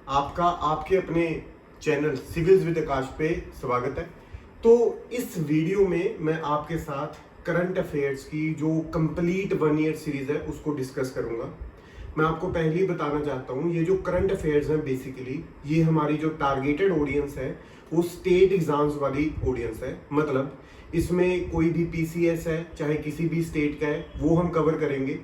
आपका आपके अपने चैनल सिविल्स विद आकाश पे स्वागत है। तो इस वीडियो में मैं आपके साथ करंट अफेयर्स की जो कंप्लीट 1 ईयर सीरीज है उसको डिस्कस करूंगा। मैं आपको पहले ही बताना चाहता हूँ, ये जो करंट अफेयर्स हैं बेसिकली ये हमारी जो टारगेटेड ऑडियंस है वो स्टेट एग्जाम्स वाली ऑडियंस है। मतलब इसमें कोई भी पीसीएस है चाहे किसी भी स्टेट का है वो हम कवर करेंगे।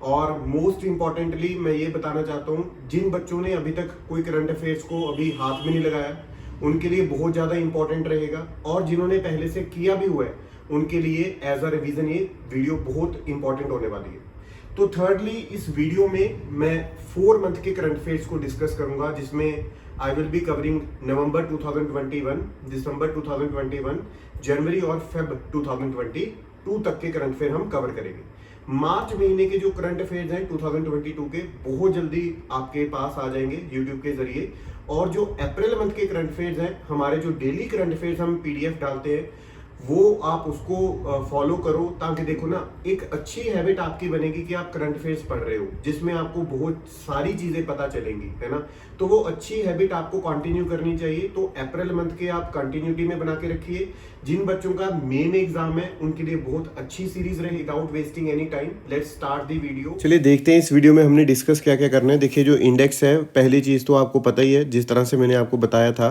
और मोस्ट इंपॉर्टेंटली मैं ये बताना चाहता हूँ, जिन बच्चों ने अभी तक कोई करंट अफेयर्स को अभी हाथ में नहीं लगाया उनके लिए बहुत ज़्यादा इंपॉर्टेंट रहेगा, और जिन्होंने पहले से किया भी हुआ है उनके लिए एज अ रिवीजन ये वीडियो बहुत इंपॉर्टेंट होने वाली है। तो थर्डली इस वीडियो में मैं 4 मंथ के करंट अफेयर्स को डिस्कस करूंगा, जिसमें आई विल बी कवरिंग नवंबर 2021, दिसंबर 2021, जनवरी और फेब 2022 तक के करंट अफेयर हम कवर करेंगे। मार्च महीने के जो करंट अफेयर्स हैं 2022 के बहुत जल्दी आपके पास आ जाएंगे यूट्यूब के जरिए। और जो अप्रैल मंथ के करंट अफेयर्स हैं, हमारे जो डेली करंट अफेयर्स हम पीडीएफ डालते हैं वो आप उसको फॉलो करो, ताकि देखो ना एक अच्छी हैबिट आपकी बनेगी कि आप करंट अफेयर्स पढ़ रहे हो, जिसमें आपको बहुत सारी चीजें पता चलेंगी, है ना। तो वो अच्छी हैबिट आपको कंटिन्यू करनी चाहिए। तो अप्रैल मंथ के आप कंटिन्यूटी में बना के रखिए। जिन बच्चों का मई में एग्जाम है उनके लिए बहुत अच्छी सीरीज रहेगी। Without wasting any time let's start the video. चलिए देखते हैं इस वीडियो में हमने डिस्कस क्या क्या करना है। देखिए जो इंडेक्स है, पहली चीज तो आपको पता ही है, जिस तरह से मैंने आपको बताया था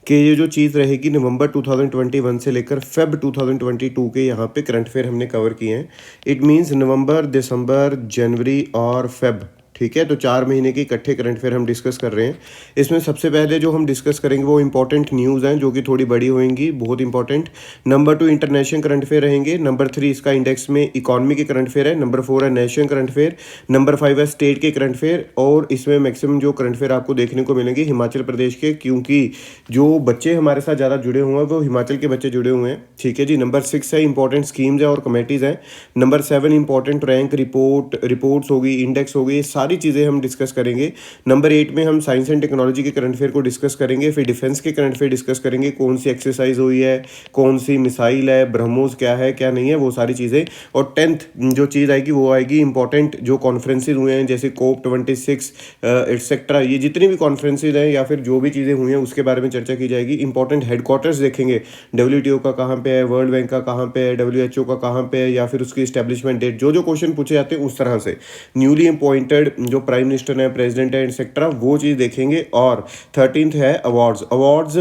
कि ये जो चीज़ रहेगी नवंबर 2021 से लेकर फेब 2022 के यहाँ पे करंट अफेयर हमने कवर किए हैं। इट मींस नवंबर, दिसंबर, जनवरी और फेब, ठीक है। तो 4 महीने के इकट्ठे करंट अफेयर हम डिस्कस कर रहे हैं। इसमें सबसे पहले जो हम डिस्कस करेंगे वो इंपॉर्टेंट न्यूज़ हैं जो कि थोड़ी बड़ी होंगी, बहुत important. Number 2 international current affair रहेंगे। नंबर 3 इसका इंडेक्स में इकॉनमी के करंट अफेयर है। नंबर 4 है नेशनल करंट अफेयर। नंबर 5 है स्टेट के करंट अफेयर। और इसमें मैक्सिमम जो करंट अफेयर आपको देखने को मिलेंगे हिमाचल प्रदेश के, क्योंकि जो बच्चे हमारे साथ ज़्यादा जुड़े हुए हैं वो हिमाचल के बच्चे जुड़े हुए हैं, ठीक है जी। नंबर 6 है इंपॉर्टेंट स्कीम्स है और कमेटीज़ हैं। नंबर 7 इंपॉर्टेंट रैंक रिपोर्ट्स होगी, इंडेक्स होगी, ये सारी चीज़ें हम डिस्कस करेंगे। नंबर 8 में हम साइंस एंड टेक्नोलॉजी के करंट अफेयर को डिस्कस करेंगे। फिर डिफेंस के करंट अफेयर डिस्कस करेंगे, कौन सी एक्सरसाइज हुई है, कौन सी मिसाइल है, ब्रह्मोस क्या है क्या नहीं है, वो सारी चीज़ें। और 10th जो चीज़ आएगी वो आएगी इंपॉर्टेंट जो कॉन्फ्रेंसेज हुए हैं, जैसे COP 26 एटसेट्रा, ये जितनी भी कॉन्फ्रेंसेज हैं या फिर जो भी चीज़ें हुई हैं उसके बारे में चर्चा की जाएगी। इंपॉर्टेंट हेडक्वार्टर्स देखेंगे, WTO का कहाँ पे है, वर्ल्ड बैंक का कहाँ पे है, WHO का कहाँ पे है, या फिर उसकी स्टैब्लिशमेंट डेट, जो जो क्वेश्चन पूछे जाते हैं उस तरह से। न्यूली अपॉइंटेड जो प्राइम मिनिस्टर है, प्रेसिडेंट है, एक्सेट्रा, वो चीज़ देखेंगे। और 13th है अवार्ड्स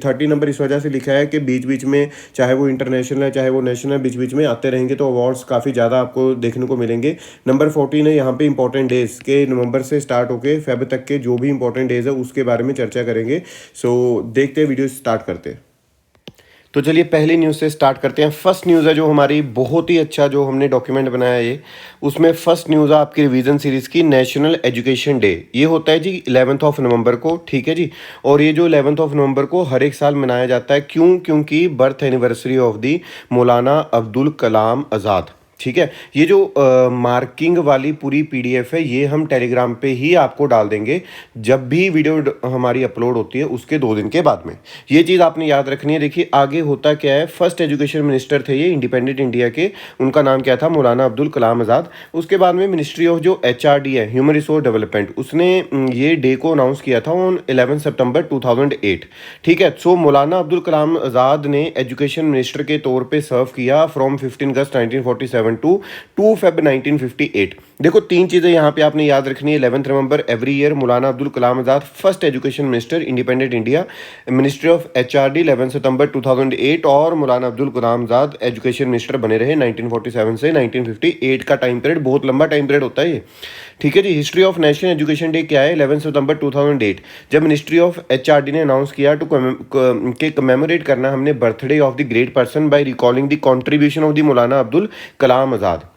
30 नंबर इस वजह से लिखा है कि बीच बीच में चाहे वो इंटरनेशनल है चाहे वो नेशनल है, बीच बीच में आते रहेंगे तो अवार्ड्स काफ़ी ज़्यादा आपको देखने को मिलेंगे। नंबर 14 है यहाँ पे इंपॉर्टेंट डेज के, नवंबर से स्टार्ट होके फेब तक के जो भी इंपॉर्टेंट डेज है उसके बारे में चर्चा करेंगे। सो देखते हैं, वीडियो स्टार्ट करते हैं। तो चलिए पहली न्यूज़ से स्टार्ट करते हैं। फर्स्ट न्यूज़ है जो हमारी बहुत ही अच्छा जो हमने डॉक्यूमेंट बनाया है, ये उसमें फर्स्ट न्यूज़ है आपकी रिवीजन सीरीज़ की, नेशनल एजुकेशन डे। ये होता है जी 11th ऑफ नवंबर को, ठीक है जी। और ये जो 11th ऑफ नवंबर को हर एक साल मनाया जाता है, क्यों? क्योंकि बर्थ एनिवर्सरी ऑफ दी मौलाना अब्दुल कलाम आज़ाद, ठीक है। ये जो मार्किंग वाली पूरी पीडीएफ है ये हम टेलीग्राम पे ही आपको डाल देंगे जब भी वीडियो हमारी अपलोड होती है उसके 2 दिन के बाद में। ये चीज़ आपने याद रखनी है। देखिए आगे होता क्या है, फर्स्ट एजुकेशन मिनिस्टर थे ये इंडिपेंडेंट इंडिया के, उनका नाम क्या था? मौलाना अब्दुल कलाम आज़ाद। उसके बाद में मिनिस्ट्री ऑफ जो HRD है, ह्यूमन रिसोर्स डेवलपमेंट, उसने ये डे को अनाउंस किया था ऑन 11 सितंबर 2008, ठीक है। सो मौलाना अब्दुल कलाम आज़ाद ने एजुकेशन मिनिस्टर के तौर पर सर्व किया फ्रॉम 15 अगस्त 1947 टू 2 फेब 1958। देखो 3 चीजें यहाँ पे आपने याद रखनी है। 11th November every year Maulana Abdul Kalam Azad first education minister independent India, ministry of HRD 11 सितंबर 2008, और मौलाना अब्दुल कलाम आज़ाद एजुकेशन मिनिस्टर बने रहे 1947 से 1958 का टाइम पीरियड, बहुत लंबा टाइम पीरियड होता है ये, ठीक है जी। History of national education day क्या है? 11 सितंबर 2008 जब मिनिस्ट्री ऑफ HRD ने अनाउंस किया टू कमेमोरेट करना हमने birthday of the great person by recalling the contribution of the Maulana Abdul Kalam Azad.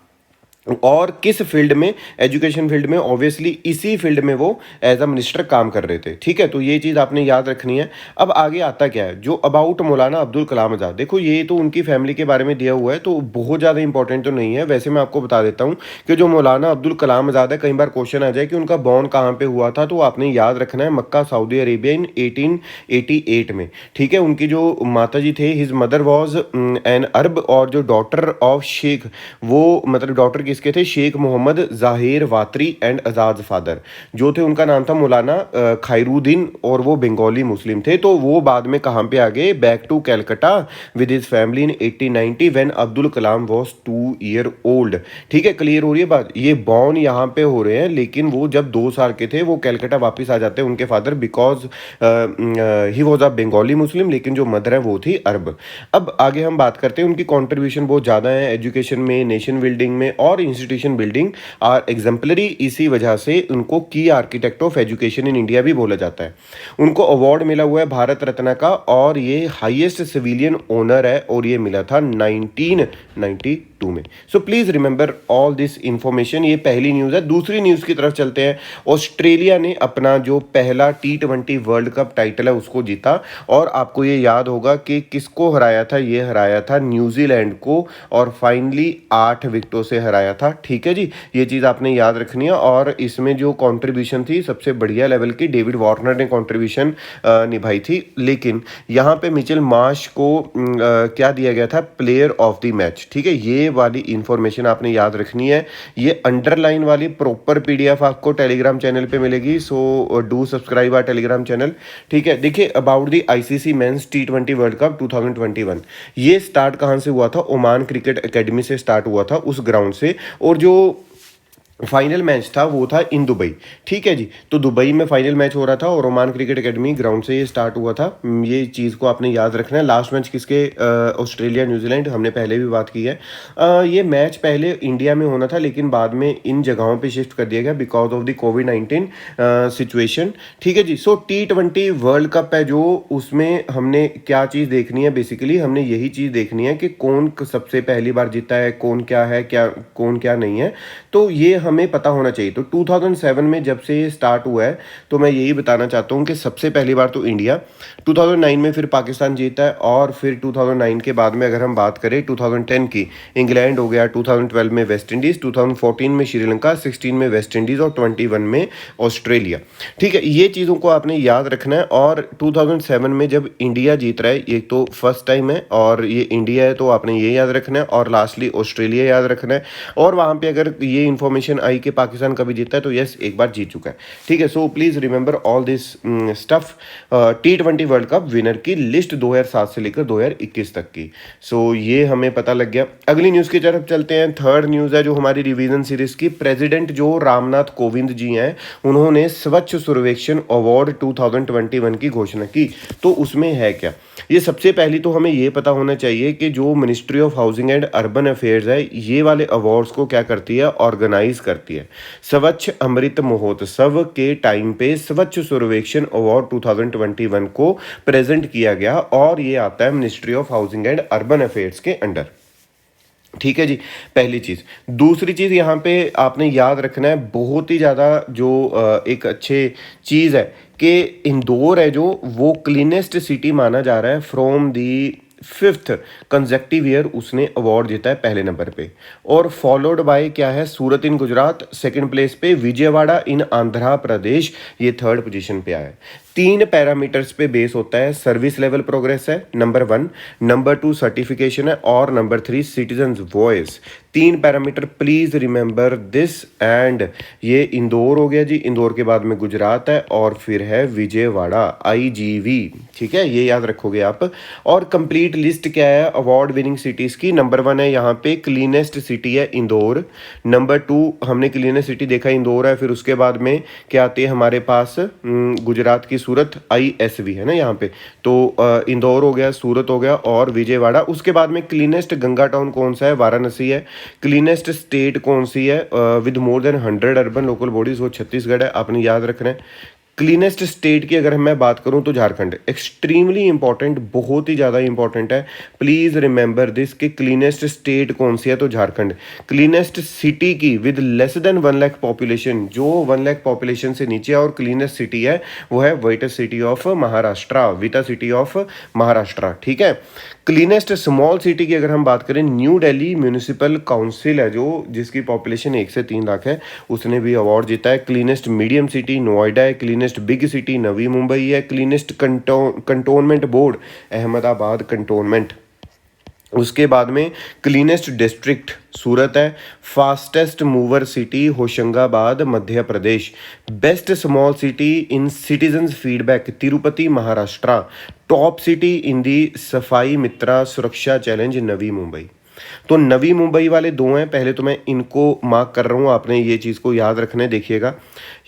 और किस फील्ड में? एजुकेशन फील्ड में, ऑब्वियसली इसी फील्ड में वो एज अ मिनिस्टर काम कर रहे थे, ठीक है। तो ये चीज़ आपने याद रखनी है। अब आगे आता क्या है, जो अबाउट मौलाना अब्दुल कलाम आज़ाद, देखो ये तो उनकी फैमिली के बारे में दिया हुआ है तो बहुत ज़्यादा इंपॉर्टेंट तो नहीं है। वैसे मैं आपको बता देता हूँ कि जो मौलाना अब्दुल कलाम आज़ाद है, कई बार क्वेश्चन आ जाए कि उनका बॉर्न कहाँ पर हुआ था, तो आपने याद रखना है मक्का सऊदी अरेबिया इन 1888 में, ठीक है। उनकी जो माता जी थे, his mother was an Arab, और जो डॉटर ऑफ शेख, वो मतलब डॉटर किसके थे, शेख मोहम्मद जाहिर वातरी एंड आज़ाद फादर जो थे, उनका नाम था मौलाना खैरुद्दीन, और वो बंगाली मुस्लिम थे। तो वो बाद में कहाँ पे आ गए, back to Calcutta with his family in 1890 when Abdul Kalam was 2 year old. ठीक है, क्लियर हो रही है बात। ये बॉर्न यहाँ पे हो रहे हैं, लेकिन वो जब 2 साल के थे वो कैलकाटा वापस आ जाते हैं उनके father, because he was a Bengali Muslim, लेकिन जो मदर है वो थी अरब। अब आगे हम बात करते हैं, उनकी कॉन्ट्रीब्यूशन बहुत ज़्यादा है एजुकेशन में, नेशन बिल्डिंग में और इंस्टीट्यूशन बिल्डिंग आर एग्जाम्पलरी। इसी वजह से उनको की architect of education in India भी बोला जाता है। उनको अवार्ड मिला हुआ है भारत रत्न का, और ये हाईएस्ट सिविलियन ऑनर है, और ये मिला था 1992 में। सो please remember all this information. ये पहली न्यूज़ है। दूसरी न्यूज़ की तरफ चलते हैं। ऑस्ट्रेलिया ने अपना जो पहला T20 वर्ल्ड कप टाइटल है उसको जीता, और आपको ये याद होगा कि किसको हराया था, ये हराया था न्यूजीलैंड को, और फाइनली 8 विकेटों से हराया था। ठीक है जी, ये चीज़ आपने याद रखनी है। और इसमें जो कंट्रीब्यूशन थी सबसे बढ़िया लेवल की डेविड वार्नर ने कंट्रीब्यूशन निभाई थी। लेकिन यहाँ पे मिचेल मार्श को क्या दिया गया था, प्लेयर ऑफ द मैच। ठीक है, ये वाली इंफॉर्मेशन आपने याद रखनी है। ये अंडरलाइन वाली प्रॉपर PDF आपको टेलीग्राम चैनल पे मिलेगी, so do subscribe our Telegram channel. ठीक है, देखिए about the ICC men's T20 world cup 2021, ये स्टार्ट कहाँ से हुआ था, ओमान क्रिकेट एकेडमी से स्टार्ट हुआ था, उस ग्राउंड से। और जो फाइनल मैच था वो था इन दुबई। ठीक है जी, तो दुबई में फाइनल मैच हो रहा था और ओमान क्रिकेट एकेडमी ग्राउंड से ये स्टार्ट हुआ था। ये चीज़ को आपने याद रखना है। लास्ट मैच किसके, ऑस्ट्रेलिया न्यूजीलैंड, हमने पहले भी बात की है। ये मैच पहले इंडिया में होना था, लेकिन बाद में इन जगहों पे शिफ्ट कर दिया गया because of the covid situation. ठीक है जी, सो T20 वर्ल्ड कप है जो, उसमें हमने क्या चीज़ देखनी है, बेसिकली हमने यही चीज़ देखनी है कि कौन सबसे पहली बार जीता है, कौन क्या है, क्या कौन क्या नहीं है, तो ये हमें पता होना चाहिए। तो 2007 में जब से ये स्टार्ट हुआ है, तो मैं यही बताना चाहता हूँ कि सबसे पहली बार तो इंडिया, 2009 में फिर पाकिस्तान जीता है, और फिर 2009 के बाद में अगर हम बात करें 2010 की, इंग्लैंड हो गया, 2012 में वेस्ट इंडीज़, 2014 में श्रीलंका, 16 में वेस्ट इंडीज़ और 21 में ऑस्ट्रेलिया। ठीक है, ये चीज़ों को आपने याद रखना है। और 2007 में जब इंडिया जीत रहा है, ये तो फर्स्ट टाइम है और ये इंडिया है, तो आपने ये याद रखना है, और लास्टली ऑस्ट्रेलिया याद रखना है। और वहाँ पे अगर ये इन्फॉर्मेशन आई कि पाकिस्तान कभी जीता है, तो यस, एक बार जीत चुका है। ठीक है, सो please remember all this stuff. T20 world cup winner की लिस्ट 2007 से लेकर 2021 तक की। सो ये हमें पता लग गया। अगली न्यूज़ की तरफ चलते हैं। थर्ड न्यूज़ है जो हमारी रिवीजन सीरीज की। प्रेसिडेंट जो रामनाथ कोविंद जी हैं, उन्होंने स्वच्छ सर्वेक्षण अवार्ड 2021 की घोषणा की। तो उसमें है क्या, ये सबसे पहली तो हमें ये पता होना चाहिए कि जो ministry of housing and urban affairs है, ये वाले अवार्ड्स को क्या करती है, ऑर्गेनाइज करती है। स्वच्छ अमृत महोत्सव के टाइम पे स्वच्छ सर्वेक्षण अवार्ड 2021 को प्रेजेंट किया गया, और ये आता है ministry of housing and urban affairs के अंडर। ठीक है जी, पहली चीज़। दूसरी चीज़ यहाँ पे आपने याद रखना है, बहुत ही ज़्यादा जो एक अच्छे चीज़ है कि इंदौर है जो, वो क्लीनेस्ट सिटी माना जा रहा है from the 5th consecutive year. उसने अवार्ड जीता है पहले नंबर पे, और फॉलोड बाय क्या है, सूरत इन गुजरात सेकंड प्लेस पे, विजयवाड़ा इन आंध्र प्रदेश ये थर्ड पोजीशन पे आया है। 3 पैरामीटर्स पे बेस होता है। सर्विस लेवल प्रोग्रेस है नंबर 1, नंबर 2 सर्टिफिकेशन है, और number 3 citizens voice. 3 parameter, please remember this. And ये इंदौर हो गया जी, इंदौर के बाद में गुजरात है, और फिर है विजयवाड़ा, IGV। ठीक है, ये याद रखोगे आप। और कंप्लीट लिस्ट क्या है अवार्ड विनिंग सिटीज की। नंबर 1 है यहाँ पे क्लीनेस्ट सिटी है इंदौर। नंबर 2 हमने क्लीनेस्ट सिटी देखा इंदौर है, फिर उसके बाद में क्या आती है हमारे पास, गुजरात की सूरत, ISV है ना यहाँ पे। तो इंदौर हो गया, सूरत हो गया, और विजयवाड़ा। उसके बाद में क्लीनेस्ट गंगा टाउन कौन सा है, वाराणसी है। क्लीनेस्ट स्टेट कौन सी है with more than 100 urban local bodies, वो छत्तीसगढ़ है, आपने याद रखना है। क्लीनेस्ट स्टेट की अगर मैं बात करूं तो झारखंड। एक्सट्रीमली इंपॉर्टेंट, बहुत ही ज़्यादा इंपॉर्टेंट है, प्लीज़ रिमेंबर दिस कि क्लीनेस्ट स्टेट कौन सी है, तो झारखंड। क्लीनेस्ट सिटी की with less than 1 lakh population, जो 1 लाख पॉपुलेशन से नीचे है, और क्लीनेस्ट सिटी है वो है Vita city of Maharashtra, Vita city of Maharashtra. ठीक है, क्लीनेस्ट स्मॉल सिटी की अगर हम बात करें, न्यू दिल्ली म्यूनिसिपल काउंसिल है जो, जिसकी पॉपुलेशन 1 से 3 लाख है, उसने भी अवार्ड जीता है। क्लीनेस्ट मीडियम सिटी नोएडा है। Cleanest big city Navi Mumbai है। Cleanest cantonment board Ahmedabad cantonment. उसके बाद में क्लीनेस्ट डिस्ट्रिक्ट सूरत है, fastest mover city Hoshangabad Madhya Pradesh, best small city in citizens feedback Tirupati Maharashtra, top city in the Safai Mitra सुरक्षा चैलेंज नवी मुंबई। तो नवी मुंबई वाले दो हैं, पहले तो मैं इनको मार्क कर रहा हूँ, आपने ये चीज़ को याद रखना है। देखिएगा,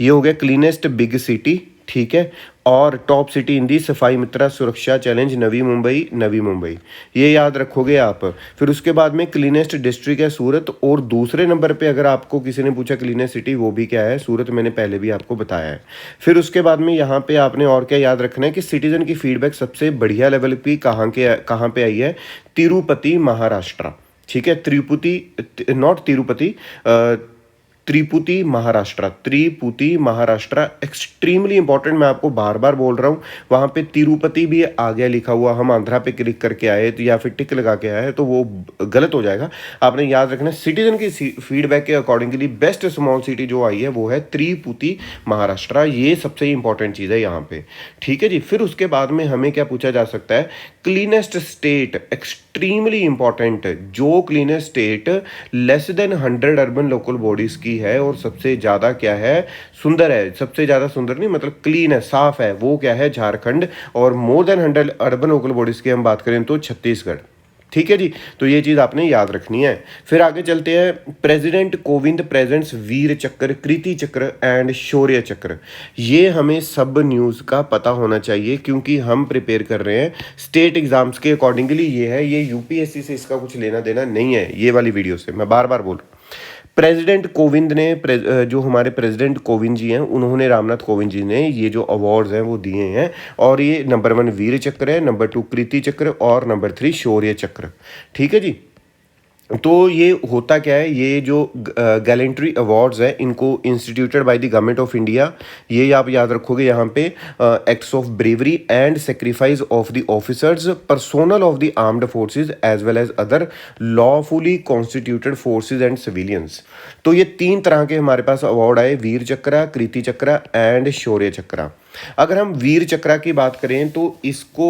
ये हो गया क्लीनेस्ट बिग सिटी, ठीक है, और top city in the Safai Mitra सुरक्षा चैलेंज नवी मुंबई, नवी मुंबई, ये याद रखोगे आप। फिर उसके बाद में क्लीनेस्ट डिस्ट्रिक्ट है सूरत, और दूसरे नंबर पे अगर आपको किसी ने पूछा क्लीनेस्ट सिटी, वो भी क्या है, सूरत, मैंने पहले भी आपको बताया है। फिर उसके बाद में यहाँ पे आपने और क्या याद रखना है कि सिटीजन की फीडबैक सबसे बढ़िया लेवल की कहाँ पे आई है, तिरुपति महाराष्ट्र, ठीक है, not Tirupati, Triputi Maharashtra, Triputi Maharashtra extremely important, मैं आपको बार बार बोल रहा हूँ। वहाँ पे तिरुपति भी आ गया लिखा हुआ, हम आंध्रा पे क्लिक करके आए तो या फिर टिक लगा के आए तो वो गलत हो जाएगा। आपने याद रखना है सिटीजन की फीडबैक के अकॉर्डिंगली बेस्ट स्मॉल सिटी जो आई है वो है त्रिपुति महाराष्ट्र, ये सबसे इंपॉर्टेंट चीज़ है यहाँ पे, ठीक है जी। फिर उसके बाद में हमें क्या पूछा जा सकता है, क्लीनेस्ट स्टेट, एक्सट्रीमली इंपॉर्टेंट, जो cleanest state less than 100 urban local bodies की है और सबसे ज़्यादा क्या है, सुंदर है, सबसे ज़्यादा सुंदर नहीं मतलब क्लीन है, साफ है, वो क्या है, झारखंड। और more than 100 urban local bodies की हम बात करें तो छत्तीसगढ़, ठीक है जी। तो ये चीज़ आपने याद रखनी है। फिर आगे चलते हैं, प्रेसिडेंट कोविंद प्रेजेंट्स वीर चक्र, कृति चक्र एंड शौर्य चक्र। ये हमें सब न्यूज़ का पता होना चाहिए क्योंकि हम प्रिपेयर कर रहे हैं स्टेट एग्जाम्स के अकॉर्डिंगली। ये है, ये यूपीएससी से इसका कुछ लेना देना नहीं है, ये वाली वीडियो से मैं बार बार बोल रहा हूँ। प्रेसिडेंट कोविंद ने जो हमारे प्रेसिडेंट कोविंद जी हैं, उन्होंने, रामनाथ कोविंद जी ने ये जो अवार्ड्स हैं वो दिए हैं, और ये नंबर 1 वीर चक्र है, नंबर 2 कृति चक्र और नंबर 3 शौर्य चक्र, ठीक है जी। तो ये होता क्या है, ये जो गैलेंट्री अवार्ड्स है इनको instituted by the government of India, ये आप याद रखोगे यहाँ पे, acts of bravery and sacrifice of the officers personnel of the armed forces as well as other lawfully constituted forces and civilians. तो ये 3 तरह के हमारे पास अवार्ड आए, वीर चक्र, कृति चक्र एंड शौर्य चक्र। अगर हम वीर चक्र की बात करें तो इसको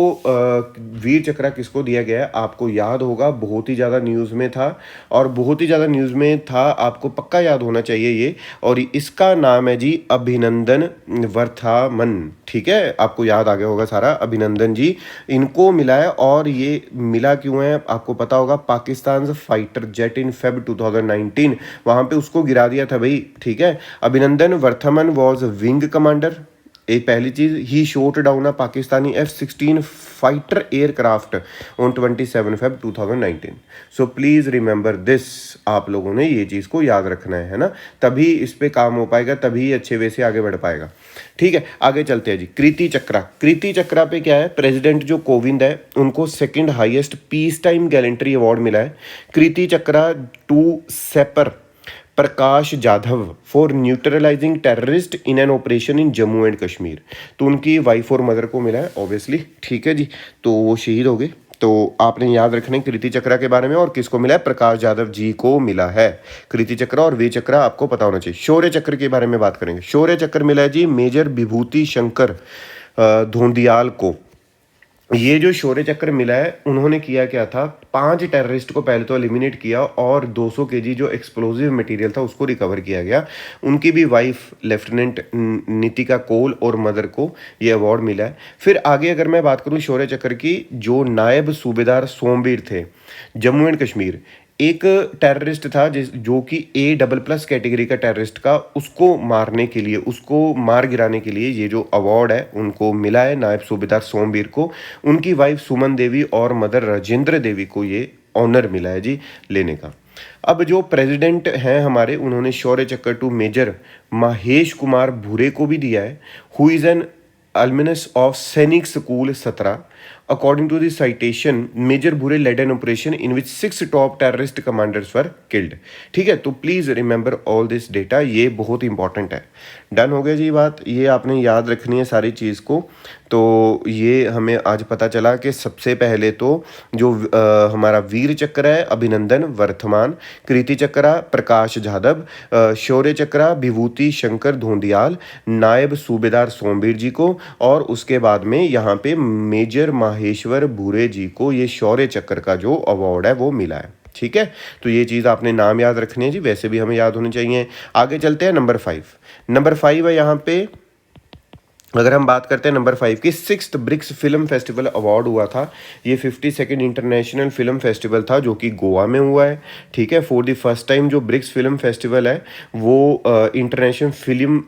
वीर चक्र किसको दिया गया है, आपको याद होगा, बहुत ही ज़्यादा न्यूज़ में था, और बहुत ही ज़्यादा न्यूज़ में था, आपको पक्का याद होना चाहिए ये, और इसका नाम है जी अभिनंदन वर्थमान, ठीक है, आपको याद आ गया होगा सारा, अभिनंदन जी इनको मिला है। और ये मिला क्यों है आपको पता होगा, Pakistan fighter jet in Feb 2019 वहाँ पे उसको गिरा दिया था भाई, ठीक है। अभिनंदन वर्थमान वॉज विंग कमांडर, एक पहली चीज, he shot down a Pakistani F-16 fighter aircraft on 27 Feb 2019। So please remember this, आप लोगों ने ये चीज़ को याद रखना है ना, तभी इस पे काम हो पाएगा, तभी अच्छे वे से आगे बढ़ पाएगा, ठीक है। आगे चलते हैं जी, कृति चक्र। कृति चक्र पे क्या है, प्रेसिडेंट जो कोविंद है उनको 2nd highest peace time gallantry award मिला है। Kirti Chakra to sapper Prakash Jadhav for neutralising terrorist in an operation in Jammu and Kashmir. तो उनकी वाइफ और मदर को मिला है ऑब्वियसली, ठीक है जी, तो वो शहीद हो गए। तो आपने याद रखना है कृति चक्र के बारे में, और किसको मिला है, प्रकाश जाधव जी को मिला है कृति चक्र, और वीर चक्र आपको पता होना चाहिए। शौर्य चक्र के बारे में बात करेंगे। शौर्य चक्र मिला है जी मेजर विभूति शंकर धोंडियाल को। ये जो शौर्य चक्र मिला है, उन्होंने किया क्या था, 5 टेररिस्ट को पहले तो एलिमिनेट किया और 200 केजी जो एक्सप्लोजिव मटेरियल था उसको रिकवर किया गया। उनकी भी वाइफ लेफ्टिनेंट नीतिका कोल और मदर को ये अवार्ड मिला है। फिर आगे अगर मैं बात करूं शौर्य चक्र की, जो नायब सूबेदार सोमवीर थे जम्मू एंड कश्मीर, एक टेररिस्ट था जो कि A++ कैटेगरी का टेररिस्ट का, उसको मारने के लिए, उसको मार गिराने के लिए ये जो अवार्ड है उनको मिला है, नायब सूबेदार सोमवीर को। उनकी वाइफ सुमन देवी और मदर राजेंद्र देवी को ये ऑनर मिला है जी लेने का। अब जो प्रेसिडेंट हैं हमारे, उन्होंने शौर्य चक्र टू मेजर महेश कुमार भूरे को भी दिया है, who is an alumnus of सैनिक school 17। According to the citation, Major Bhure led an operation in which 6 top terrorist commanders were killed। ठीक है, तो please remember all this data, ये बहुत इंपॉर्टेंट है। डन हो गया जी बात, ये आपने याद रखनी है सारी चीज़ को। तो ये हमें आज पता चला कि सबसे पहले तो जो हमारा वीर चक्र है अभिनंदन वर्धमान, कृति चक्र प्रकाश जाधव, शौर्य चक्र विभूति शंकर धोंडियाल, नायब सूबेदार सोमवीर जी को, और उसके बाद में यहाँ पे मेजर माहेश्वर भूरे जी को ये शौर्य चक्र का जो अवार्ड है वो मिला है। ठीक है, तो ये चीज़ आपने नाम याद रखनी है जी, वैसे भी हमें याद होनी चाहिए। आगे चलते हैं नंबर 5। नंबर 5 है यहाँ पे, अगर हम बात करते हैं नंबर 5 की, 6th BRICS film festival award हुआ था। ये 52nd इंटरनेशनल फिल्म फेस्टिवल था जो कि गोवा में हुआ है। ठीक है, फॉर द फर्स्ट टाइम जो ब्रिक्स फिल्म फेस्टिवल है वो इंटरनेशनल फिल्म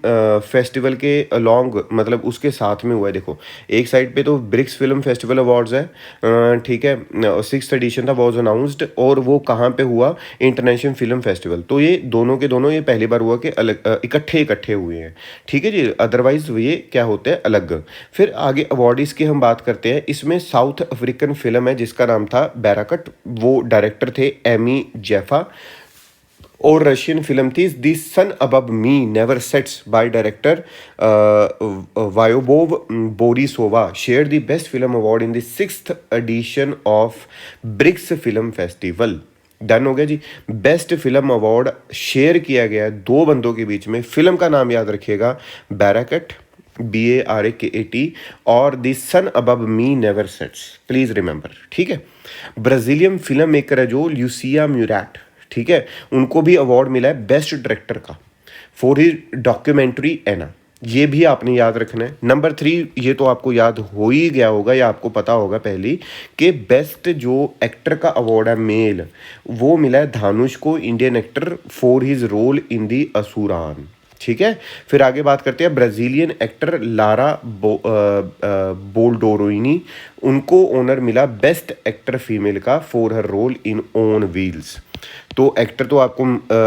फेस्टिवल के अलॉन्ग, मतलब उसके साथ में हुआ है। देखो एक साइड पे तो ब्रिक्स फिल्म फेस्टिवल अवार्ड्स है, ठीक है, 6th एडिशन था, वॉज अनाउंस्ड, और वो कहाँ पे हुआ, इंटरनेशनल फिल्म फेस्टिवल। तो ये दोनों के दोनों ये पहली बार हुआ कि अलग इकट्ठे हुए हैं। ठीक है जी, अदरवाइज ये क्या होते हैं, अलग। फिर आगे अवार्डीज की हम बात करते हैं। इसमें साउथ अफ्रीकन फिल्म है जिसका नाम था बैराकट, वो डायरेक्टर थे एमी जेफा, और रशियन फिल्म थी the sun above me never sets by director Lyubov Borisova, share the best film award in the 6th edition of BRICS film festival. Done हो गया जी। बेस्ट फिल्म अवार्ड शेयर किया गया है दो बंदों के बीच में। फिल्म का नाम याद रखिएगा, बैराकट, BARAKAT, और the sun above me never sets, please remember. ठीक है, ब्राजीलियन फिल्म मेकर है जो ल्यूसिया म्यूरैट, ठीक है, उनको भी अवार्ड मिला है बेस्ट डायरेक्टर का फॉर हिज डॉक्यूमेंट्री एना। ये भी आपने याद रखना है। नंबर 3, ये तो आपको याद हो ही गया होगा या आपको पता होगा पहली, कि बेस्ट जो एक्टर का अवार्ड है मेल, वो मिला है धानुष को, Indian actor, for his role in the Asuran. ठीक है, फिर आगे बात करते हैं ब्राजीलियन एक्टर लारा बोल्डोरोइनी, उनको ऑनर मिला बेस्ट एक्टर फीमेल का for her role in on wheels. तो एक्टर तो आपको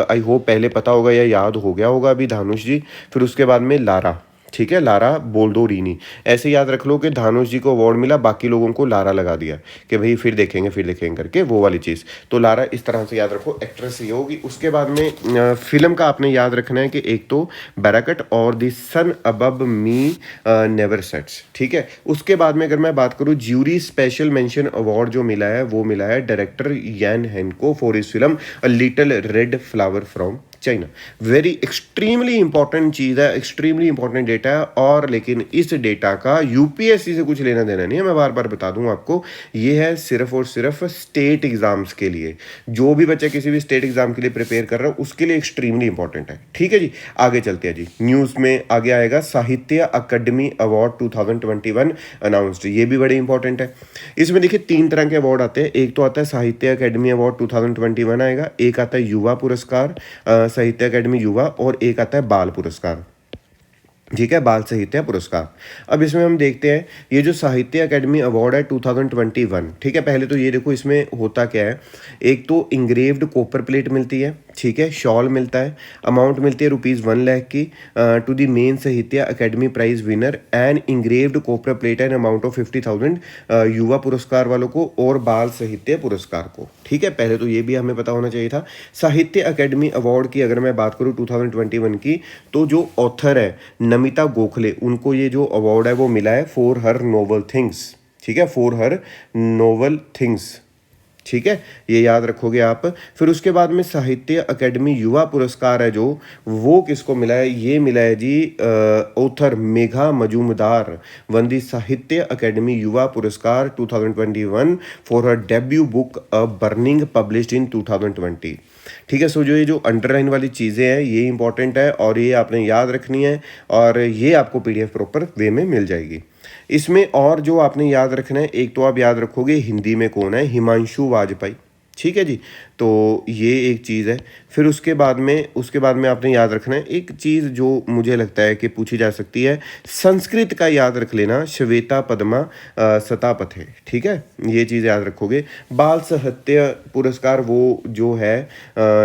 आई होप पहले पता होगा या याद हो गया होगा अभी, धानुष जी, फिर उसके बाद में लारा। ठीक है, लारा बोल्डोरिनी, ऐसे याद रख लो कि धानुष जी को अवार्ड मिला, बाकी लोगों को लारा लगा दिया कि भाई फिर देखेंगे करके, वो वाली चीज़। तो लारा इस तरह से याद रखो, एक्ट्रेस ये होगी। उसके बाद में फिल्म का आपने याद रखना है कि एक तो बैराकट और the sun above me never sets. ठीक है, उसके बाद में अगर मैं बात करूँ, ज्यूरी स्पेशल मेंशन अवार्ड जो मिला है वो मिला है डायरेक्टर यान हेन को फॉर इस film a little red flower from China. Very extremely important चीज़ है, एक्सट्रीमली इंपॉर्टेंट डेटा है, और लेकिन इस डेटा का यूपीएससी से कुछ लेना देना नहीं है, मैं बार बार बता दूं आपको। ये है सिर्फ और सिर्फ स्टेट एग्जाम्स के लिए, जो भी बच्चा किसी भी स्टेट एग्जाम के लिए प्रिपेयर कर रहा है उसके लिए एक्सट्रीमली इंपॉर्टेंट है। ठीक है जी, आगे चलते हैं जी। न्यूज़ में आगे आएगा साहित्य अकादमी अवार्ड 2021 अनाउंस्ड, ये भी बड़े इंपॉर्टेंट है। इसमें देखिए 3 तरह के अवार्ड आते हैं। एक तो आता है साहित्य अकादमी अवार्ड 2021 आएगा, एक आता है युवा पुरस्कार साहित्य अकादमी युवा, और एक आता है बाल पुरस्कार। ठीक है, बाल साहित्य पुरस्कार। अब इसमें हम देखते हैं ये जो साहित्य अकादमी अवार्ड है 2021। ठीक है, पहले तो ये देखो इसमें होता क्या है, एक तो इंग्रेव्ड कॉपर प्लेट मिलती है, ठीक है, शॉल मिलता है, अमाउंट मिलती है ₹1 लाख की to the main Sahitya Akademi prize winner, and engraved copper plate and amount of 50,000 Yuva पुरस्कार वालों को और बाल साहित्य पुरस्कार को। ठीक है, पहले तो ये भी हमें पता होना चाहिए था। साहित्य अकेडमी अवार्ड की अगर मैं बात करूँ 2021 की, तो जो ऑथर है नमिता गोखले, उनको ये जो अवार्ड है वो मिला है फॉर हर नोवेल थिंग्स। ठीक है, फॉर हर नोवेल थिंग्स। ठीक है, ये याद रखोगे आप। फिर उसके बाद में साहित्य अकेडमी युवा पुरस्कार है जो, वो किसको मिला है, ये मिला है जी ऑथर मेघा मजूमदार, वंदी साहित्य अकेडमी युवा पुरस्कार 2021 for her debut book a burning published in 2020। ठीक है, सो जो ये जो अंडरलाइन वाली चीज़ें हैं ये इंपॉर्टेंट है और ये आपने याद रखनी है, और ये आपको PDF प्रॉपर वे में मिल जाएगी। इसमें और जो आपने याद रखना है, एक तो आप याद रखोगे हिंदी में कौन है, हिमांशु वाजपेयी। ठीक है जी, तो ये एक चीज़ है। फिर उसके बाद में आपने याद रखना है एक चीज़ जो मुझे लगता है कि पूछी जा सकती है, संस्कृत का याद रख लेना, श्वेता पद्मा सतापथे। ठीक है, ये चीज़ याद रखोगे। बाल साहित्य पुरस्कार वो जो है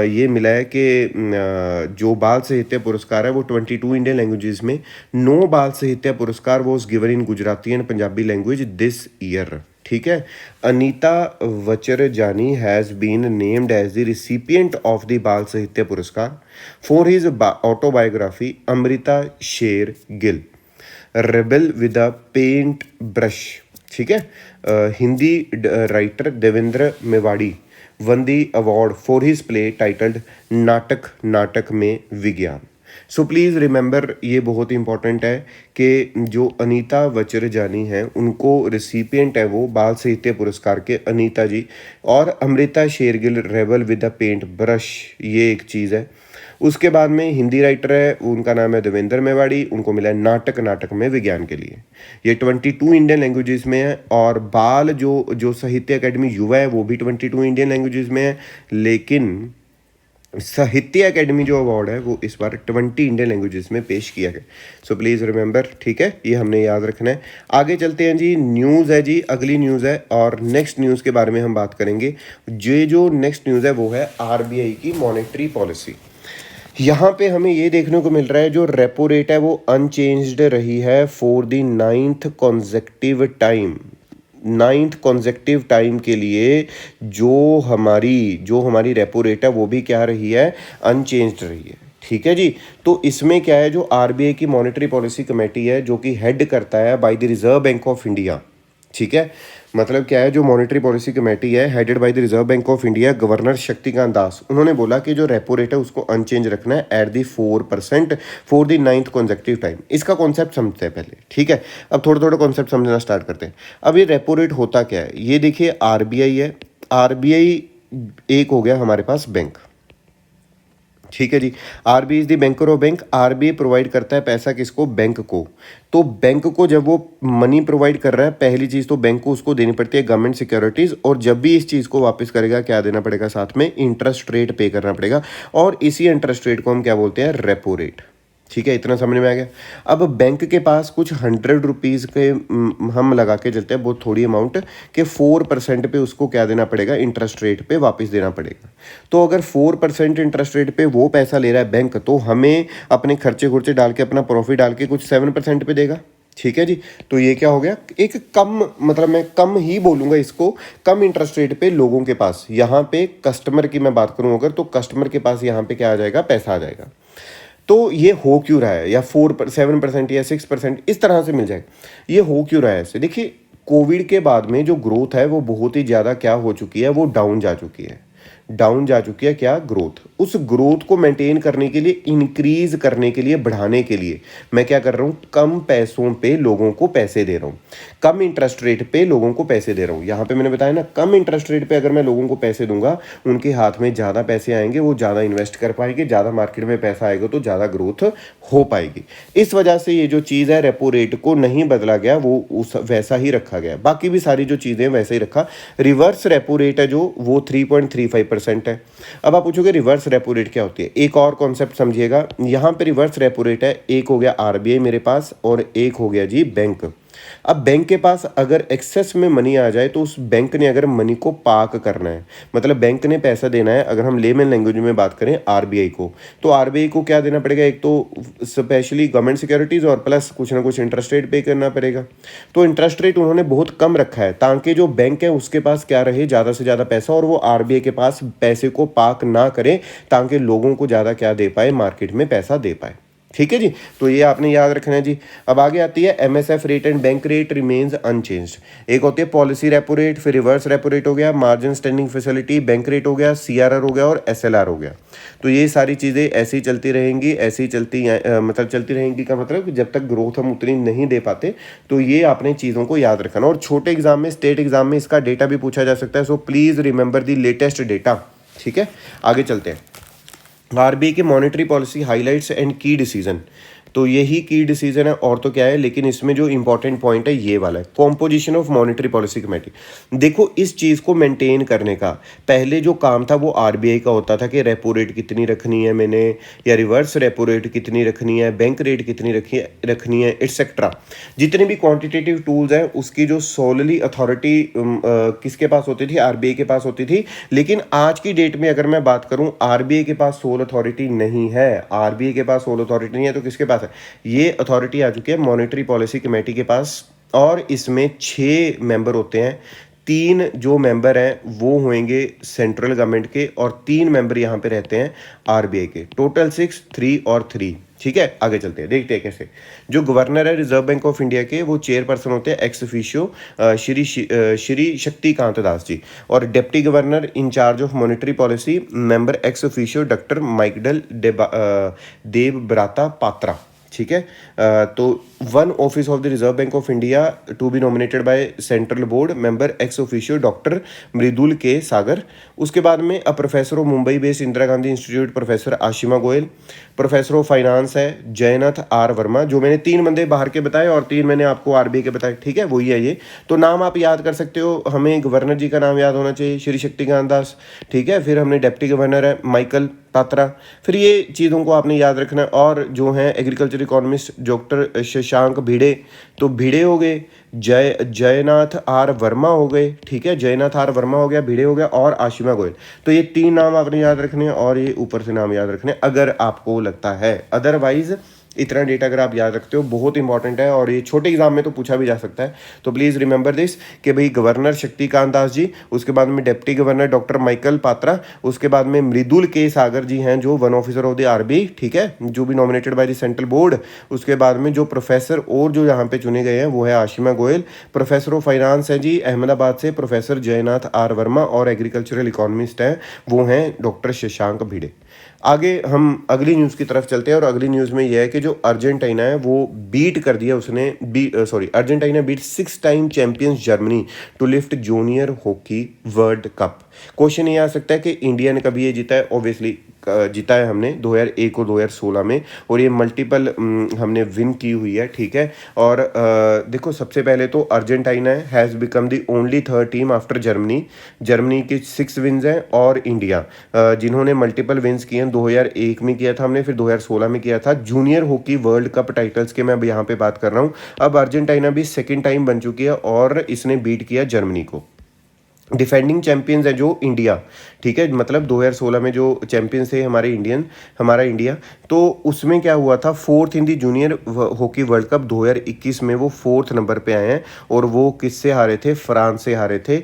ये मिला है कि जो बाल साहित्य पुरस्कार है वो 22 इंडियन लैंग्वेजेस में, 9 Bal Sahitya Puraskar was given in Gujarati and Punjabi language this year. ठीक है, Anita Vachharajani has been named as the recipient of the Bal Sahitya Puraskar for his autobiography Amrita Sher Gil, rebel with a paint brush. ठीक है, Hindi writer Devendra Mewari won the award for his play titled Natak Mein विज्ञान। सो please remember, ये बहुत important है कि जो अनीता वचरजानी हैं उनको रिसिपिएंट है वो बाल साहित्य पुरस्कार के अनीता जी, और Amrita Shergil rebel with the paint brush, ये एक चीज़ है। उसके बाद में हिंदी राइटर है, उनका नाम है देवेंद्र मेवाड़ी, उनको मिला है नाटक में विज्ञान के लिए। ये 22 इंडियन लैंग्वेजेस में है। और बाल जो साहित्य अकेडमी युवा है वो भी 22 इंडियन लैंग्वेजेस में है, लेकिन साहित्य अकेडमी जो अवार्ड है वो इस बार 20 इंडियन लैंग्वेजेस में पेश किया गया। सो प्लीज़ रिमेंबर, ठीक है, ये हमने याद रखना है। आगे चलते हैं जी, न्यूज़ है जी, अगली न्यूज़ है, और नेक्स्ट न्यूज़ के बारे में हम बात करेंगे। जो नेक्स्ट न्यूज़ है वो है आरबीआई की मॉनेटरी पॉलिसी। यहाँ पे हमें ये देखने को मिल रहा है जो रेपो रेट है वो अनचेंज्ड रही है for the 9th consecutive time के लिए। जो हमारी रेपो रेट है वो भी क्या रही है, अनचेंज्ड रही है। ठीक है जी। तो इसमें क्या है, जो आरबीआई की मॉनेटरी पॉलिसी कमेटी है जो कि हेड करता है by the reserve bank of India. ठीक है, मतलब क्या है, जो मॉनेटरी पॉलिसी कमेटी है headed by the reserve bank of India, governor Shaktikanta Das, उन्होंने बोला कि जो रेपो रेट है उसको अनचेंज रखना है at the 4% for the 9th consecutive time. इसका कॉन्सेप्ट समझते हैं पहले, ठीक है। अब थोड़ा कॉन्सेप्ट समझना स्टार्ट करते हैं। अब ये रेपो रेट होता क्या है, ये देखिए, आरबीआई है, आरबीआई एक हो गया हमारे पास बैंक, ठीक है जी। RBI is the banker of bank. RBI provide करता है पैसा किसको, बैंक को। तो बैंक को जब वो मनी प्रोवाइड कर रहा है, पहली चीज़ तो बैंक को उसको देनी पड़ती है गवर्नमेंट सिक्योरिटीज़, और जब भी इस चीज़ को वापस करेगा क्या देना पड़ेगा, साथ में इंटरेस्ट रेट पे करना पड़ेगा, और इसी इंटरेस्ट रेट को हम क्या बोलते हैं, रेपो रेट। ठीक है, इतना समझ में आ गया। अब बैंक के पास कुछ 100 रुपीज़ के हम लगा के चलते हैं, बहुत थोड़ी अमाउंट, के 4% पे उसको क्या देना पड़ेगा, इंटरेस्ट रेट पे वापस देना पड़ेगा। तो अगर 4% इंटरेस्ट रेट पे वो पैसा ले रहा है बैंक, तो हमें अपने खर्चे डाल के, अपना प्रॉफिट डाल के कुछ 7% पे देगा। ठीक है जी। तो ये क्या हो गया, एक कम, मतलब मैं कम ही बोलूँगा इसको, कम इंटरेस्ट रेट पे लोगों के पास, यहाँ पे कस्टमर की मैं बात करूँ अगर, तो कस्टमर के पास यहाँ पे क्या आ जाएगा, पैसा आ जाएगा। तो ये हो क्यों रहा है, या 7% या 6% इस तरह से मिल जाएगा, ये हो क्यों रहा है ऐसे। देखिए, कोविड के बाद में जो ग्रोथ है वो बहुत ही ज़्यादा क्या हो चुकी है, वो डाउन जा चुकी है। क्या ग्रोथ, उस ग्रोथ को मेंटेन करने के लिए, इंक्रीज करने के लिए, बढ़ाने के लिए मैं क्या कर रहा हूँ, कम पैसों पे लोगों को पैसे दे रहा हूँ, कम इंटरेस्ट रेट पे लोगों को पैसे दे रहा हूँ। यहाँ पे मैंने बताया ना, कम इंटरेस्ट रेट पे अगर मैं लोगों को पैसे दूंगा, उनके हाथ में ज़्यादा पैसे आएंगे, वो ज़्यादा इन्वेस्ट कर पाएंगे, ज़्यादा मार्केट में पैसा आएगा तो ज़्यादा ग्रोथ हो पाएगी। इस वजह से ये जो चीज़ है, रेपो रेट को नहीं बदला गया, वो वैसा ही रखा गया। बाकी भी सारी जो चीज़ें वैसे ही रखा। रिवर्स रेपो रेट है जो, वो 3.35% है। अब आप पूछोगे रिवर्स रेपो रेट क्या होती है, एक और कॉन्सेप्ट समझिएगा। यहाँ पे रिवर्स रेपो रेट है, एक हो गया आरबीआई मेरे पास, और एक हो गया जी बैंक। अब बैंक के पास अगर एक्सेस में मनी आ जाए, तो उस बैंक ने अगर मनी को पार्क करना है, मतलब बैंक ने पैसा देना है, अगर हम लेमन लैंग्वेज में बात करें आरबीआई को, तो आरबीआई को क्या देना पड़ेगा, एक तो स्पेशली गवर्नमेंट सिक्योरिटीज़, और प्लस कुछ ना कुछ इंटरेस्ट रेट पे करना पड़ेगा। तो इंटरेस्ट रेट उन्होंने बहुत कम रखा है, ताकि जो बैंक है उसके पास क्या रहे, ज़्यादा से ज़्यादा पैसा, और वो आरबीआई के पास पैसे को पार्क ना करे, ताकि लोगों को ज़्यादा क्या दे पाए, मार्केट में पैसा दे पाए। ठीक है जी। तो ये आपने याद रखना है जी। अब आगे आती है MSF rate and bank rate remains unchanged. एक होती है पॉलिसी रेपो रेट, फिर रिवर्स रेपो रेट हो गया, margin standing facility, bank rate हो गया, सीआरआर हो गया, और एसएलआर हो गया। तो ये सारी चीज़ें ऐसी चलती रहेंगी, ऐसी चलती रहेंगी का मतलब कि जब तक ग्रोथ हम उतनी नहीं दे पाते। तो ये आपने चीज़ों को याद रखना। और छोटे एग्जाम में, स्टेट एग्जाम में इसका डेटा भी पूछा जा सकता है। सो please remember the latest data. ठीक है, आगे चलते हैं। आरबीआई की मॉनेटरी पॉलिसी हाइलाइट्स एंड की डिसीजन, तो यही की डिसीजन है, और तो क्या है, लेकिन इसमें जो इंपॉर्टेंट पॉइंट है ये वाला है, composition of monetary policy committee. देखो, इस चीज़ को मेंटेन करने का पहले जो काम था वो आरबीआई का होता था कि रेपो रेट कितनी रखनी है मैंने, या रिवर्स रेपो रेट कितनी रखनी है, बैंक रेट कितनी रखनी है, एटसेट्रा। जितने भी क्वान्टिटेटिव टूल्स हैं उसकी जो सोलली अथॉरिटी किसके पास होती थी, आरबीआई के पास होती थी। लेकिन आज की डेट में अगर मैं बात करूं, आरबीआई के पास सोल अथॉरिटी नहीं है। आरबीआई के पास सोल अथॉरिटी नहीं है, तो किसके पास है, ये अथॉरिटी आ चुकी है मॉनेटरी पॉलिसी कमेटी के पास। और इसमें 6 मेंबर होते हैं। 3 जो मेंबर हैं वो होंगे सेंट्रल गवर्नमेंट के, और 3 मेंबर यहाँ पे रहते हैं आरबीआई के। टोटल 6, 3 और 3। ठीक है, आगे चलते हैं, देखते हैं कैसे। जो गवर्नर है रिजर्व बैंक ऑफ इंडिया के, वो चेयरपर्सन होते हैं एक्स ऑफिशियो श्री शक्तिकांत दास जी, और deputy governor incharge of monetary policy member ex officio doctor Michael Debabrata Patra. ठीक है, तो one office of the reserve bank of India to be nominated by central board member ex officio doctor Mridul K Sagar. उसके बाद में a professor of Mumbai based Indira Gandhi institute professor Ashima Goyal. Professor of finance है Jayanth are Verma, जो मैंने 3 बंदे बाहर के बताए और 3 मैंने आपको आरबीआई के बताए, ठीक है, वही है ये। तो नाम आप याद कर सकते हो, हमें गवर्नर जी का नाम याद होना चाहिए श्री शक्तिकांत दास, ठीक है, फिर हमने डिप्टी गवर्नर है माइकल पात्रा, फिर ये चीज़ों को आपने याद रखना है। और जो हैं एग्रीकल्चर इकोनॉमिस्ट डॉक्टर शशांक भिड़े, तो भिड़े हो गए, जयनाथ आर वर्मा हो गए, ठीक है, जयनाथ आर वर्मा हो गया, भिड़े हो गया, और आशिमा गोयल। तो ये 3 नाम आपने याद रखने हैं और ये ऊपर से नाम याद रखने हैं अगर आपको लगता है, अदरवाइज इतना डेटा अगर आप याद रखते हो बहुत इंपॉर्टेंट है और ये छोटे एग्जाम में तो पूछा भी जा सकता है। तो प्लीज़ रिमेंबर दिस कि भाई गवर्नर शक्तिकांत दास जी, उसके बाद में deputy governor doctor Michael Patra, उसके बाद में मृदुल के सागर जी हैं जो one officer of the RBI, ठीक है, जो भी nominated by the central board. उसके बाद में जो प्रोफेसर और जो यहाँ पे चुने गए हैं वो है Ashima Goyal. Professor of finance है जी अहमदाबाद से प्रोफेसर जयनाथ आर वर्मा, और एग्रीकल्चरल इकोनॉमिस्ट हैं वो हैं डॉक्टर शशांक भिड़े। आगे हम अगली न्यूज़ की तरफ चलते हैं और अगली न्यूज़ में यह है कि जो अर्जेंटीना है वो बीट कर दिया उसने Argentina beat 6 time champions Germany to lift junior hockey world cup. Question ये आ सकता है कि इंडिया ने कभी ये जीता है, ऑब्वियसली जीता है हमने 2001 और 2016 में, और ये मल्टीपल हमने विन की हुई है, ठीक है। और देखो सबसे पहले तो Argentina has become the only 3rd team after Germany के 6 विन्स हैं, और इंडिया जिन्होंने मल्टीपल विन्स किए हैं। 2001 में किया था हमने, फिर 2016 में किया था junior hockey world cup titles के, मैं अब यहाँ पे बात कर रहा हूँ। अब अर्जेंटीना भी 2nd टाइम बन चुकी है और इसने बीट किया जर्मनी को। डिफेंडिंग चैंपियंस है जो इंडिया, ठीक है, मतलब 2016 में जो चैंपियंस थे हमारा इंडिया, तो उसमें क्या हुआ था, 4th इन दी जूनियर हॉकी वर्ल्ड कप 2021 में वो 4th नंबर पे आए हैं, और वो किससे हारे थे, फ्रांस से हारे थे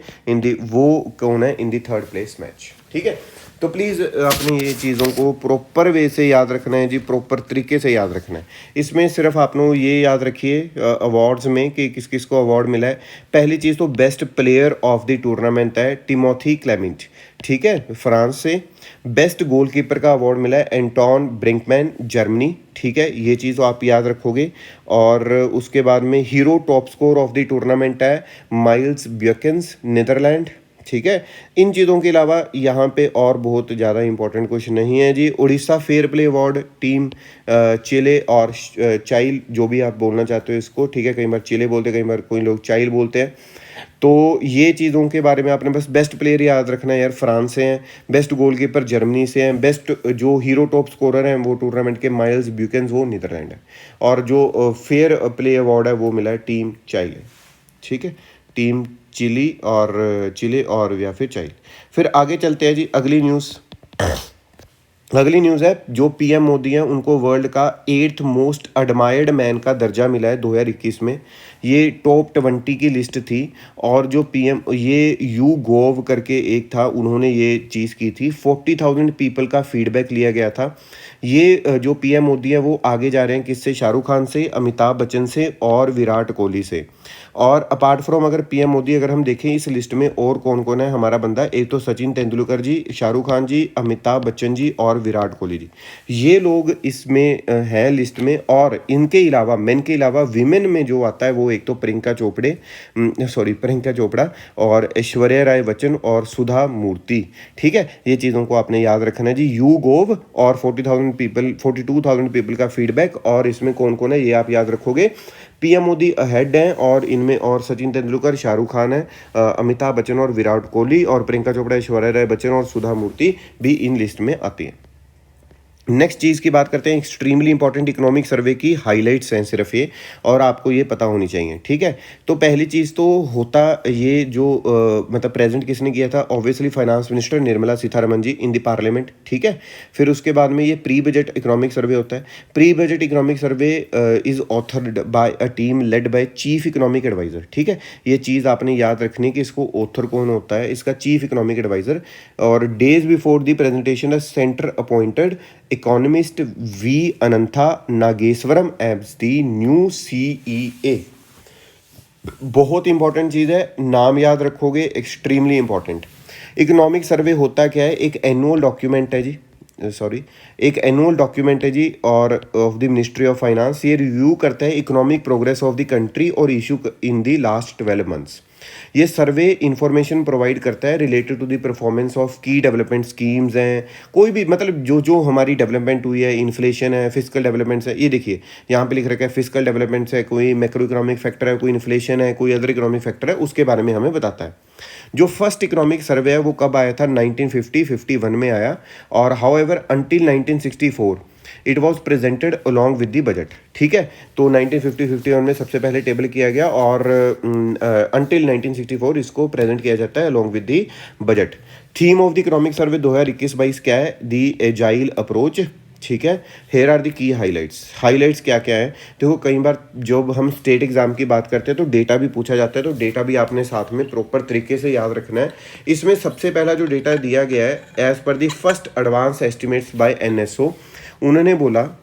वो कौन है इन दी 3rd प्लेस मैच, ठीक है। तो प्लीज़ आपने ये चीज़ों को प्रॉपर वे से याद रखना है जी, प्रॉपर तरीके से याद रखना है। इसमें सिर्फ आपने ये याद रखिए अवार्ड्स में कि किस किस को अवार्ड मिला है। पहली चीज़ तो best player of the tournament है टिमोथी क्लेमेंट, ठीक है, फ्रांस से। बेस्ट गोलकीपर का अवार्ड मिला है एंटोन ब्रिंकमैन जर्मनी, ठीक है, ये चीज़ तो आप याद रखोगे। और उसके बाद में hero top score of the tournament है माइल्स ब्यूकेंस नीदरलैंड, ठीक है। इन चीज़ों के अलावा यहाँ पे और बहुत ज़्यादा इंपॉर्टेंट क्वेश्चन नहीं है जी। Orissa fair play award team Chile और चाइल, जो भी आप बोलना चाहते हो इसको, ठीक है, कई बार चिले बोलते हैं, कई बार कोई लोग चाइल बोलते हैं। तो ये चीज़ों के बारे में आपने बस बेस्ट प्लेयर याद रखना है यार, फ्रांस से हैं, बेस्ट गोलकीपर जर्मनी से हैं, बेस्ट जो हीरो टॉप स्कोरर हैं वो टूर्नामेंट के माइल्स ब्यूकेंस वो नीदरलैंड है, और जो फेयर प्ले अवार्ड है वो मिला है टीम चाइल, ठीक है, टीम चिले और या फिर चाइल। फिर आगे चलते हैं जी, अगली न्यूज़ है जो पीएम मोदी हैं उनको वर्ल्ड का 8th मोस्ट एडमायर्ड मैन का दर्जा मिला है 2021 में। ये टॉप 20 की लिस्ट थी, और जो पीएम ये यू गोव करके एक था, उन्होंने ये चीज़ की थी। 40,000 पीपल का फीडबैक लिया गया था। ये जो पीएम मोदी हैं वो आगे जा रहे हैं किससे, शाहरुख खान से, अमिताभ बच्चन से और विराट कोहली से। और अपार्ट फ्रॉम अगर पीएम मोदी अगर हम देखें इस लिस्ट में और कौन कौन है हमारा बंदा, एक तो सचिन तेंदुलकर जी, शाहरुख खान जी, अमिताभ बच्चन जी और विराट कोहली जी, ये लोग इसमें हैं लिस्ट में। और इनके अलावा मेन के अलावा विमेन में जो आता है वो एक तो प्रियंका चोपड़ा और ऐश्वर्या राय बच्चन और सुधा मूर्ति, ठीक है। ये चीज़ों को आपने याद रखना है जी, यू गोव और 42,000 पीपल का फीडबैक, और इसमें कौन कौन है ये आप याद रखोगे। पीएम मोदी अहेड हैं, और इनमें और सचिन तेंदुलकर, शाहरुख खान है, अमिताभ बच्चन और विराट कोहली, और प्रियंका चोपड़ा, ऐश्वर्या राय बच्चन और सुधा मूर्ति भी इन लिस्ट में आती हैं। नेक्स्ट चीज़ की बात करते हैं, एक्सट्रीमली इंपॉर्टेंट इकोनॉमिक सर्वे की हाइलाइट्स हैं सिर्फ ये, और आपको ये पता होनी चाहिए, ठीक है। तो पहली चीज़ तो होता ये जो मतलब प्रेजेंट किसने किया था, obviously finance minister Nirmala Sitharaman ji in the parliament, ठीक है। फिर उसके बाद में ये प्री बजट इकोनॉमिक सर्वे होता है। Pre budget economic survey is authored by a team led by chief economic adviser, ठीक है। ये चीज़ आपने याद रखनी कि इसको ऑथर कौन होता है, इसका चीफ इकोनॉमिक एडवाइजर। और days before the presentation centre appointed economist V. Anantha Nageswaram as the new CEA. बहुत इंपॉर्टेंट चीज़ है, नाम याद रखोगे, एक्सट्रीमली इंपॉर्टेंट। इकोनॉमिक सर्वे होता क्या है? एक एनुअल डॉक्यूमेंट है जी, एक एनुअल डॉक्यूमेंट है जी और of the ministry of finance. ये रिव्यू करता है economic progress of the country और issue in the last 12 months. ये सर्वे इंफॉर्मेशन प्रोवाइड करता है related to the performance of key development schemes हैं, कोई भी मतलब जो जो हमारी डेवलपमेंट हुई है, इन्फ्लेशन है, फिजिकल डेवलपमेंट्स है। ये देखिए यहाँ पे लिख रखा है फिजिकल डेवलपमेंट्स है, कोई मैक्रो इकोनॉमिक फैक्टर है, कोई इन्फ्लेशन है, कोई अदर इकोनॉमिक फैक्टर है, उसके बारे में हमें बताता है। जो फर्स्ट इकोनॉमिक सर्वे है वो कब आया था? 1950-51 में आया, और however until 1964 it was presented along with the budget. ठीक है, तो 1950-51 में सबसे पहले टेबल किया गया और अंटिल 1964 इसको प्रेजेंट किया जाता है along with the budget. Theme of the economic survey 2021-22 क्या है? दी एजाइल अप्रोच। ठीक है, हेयर आर दी की हाईलाइट्स क्या क्या है? देखो कई बार जब हम स्टेट एग्जाम की बात करते हैं तो डेटा भी पूछा जाता है, तो डेटा भी आपने साथ में प्रॉपर तरीके से याद रखना है। इसमें सबसे पहला जो डेटा दिया गया है, as per the first advance estimates by NSO, उन्होंने बोला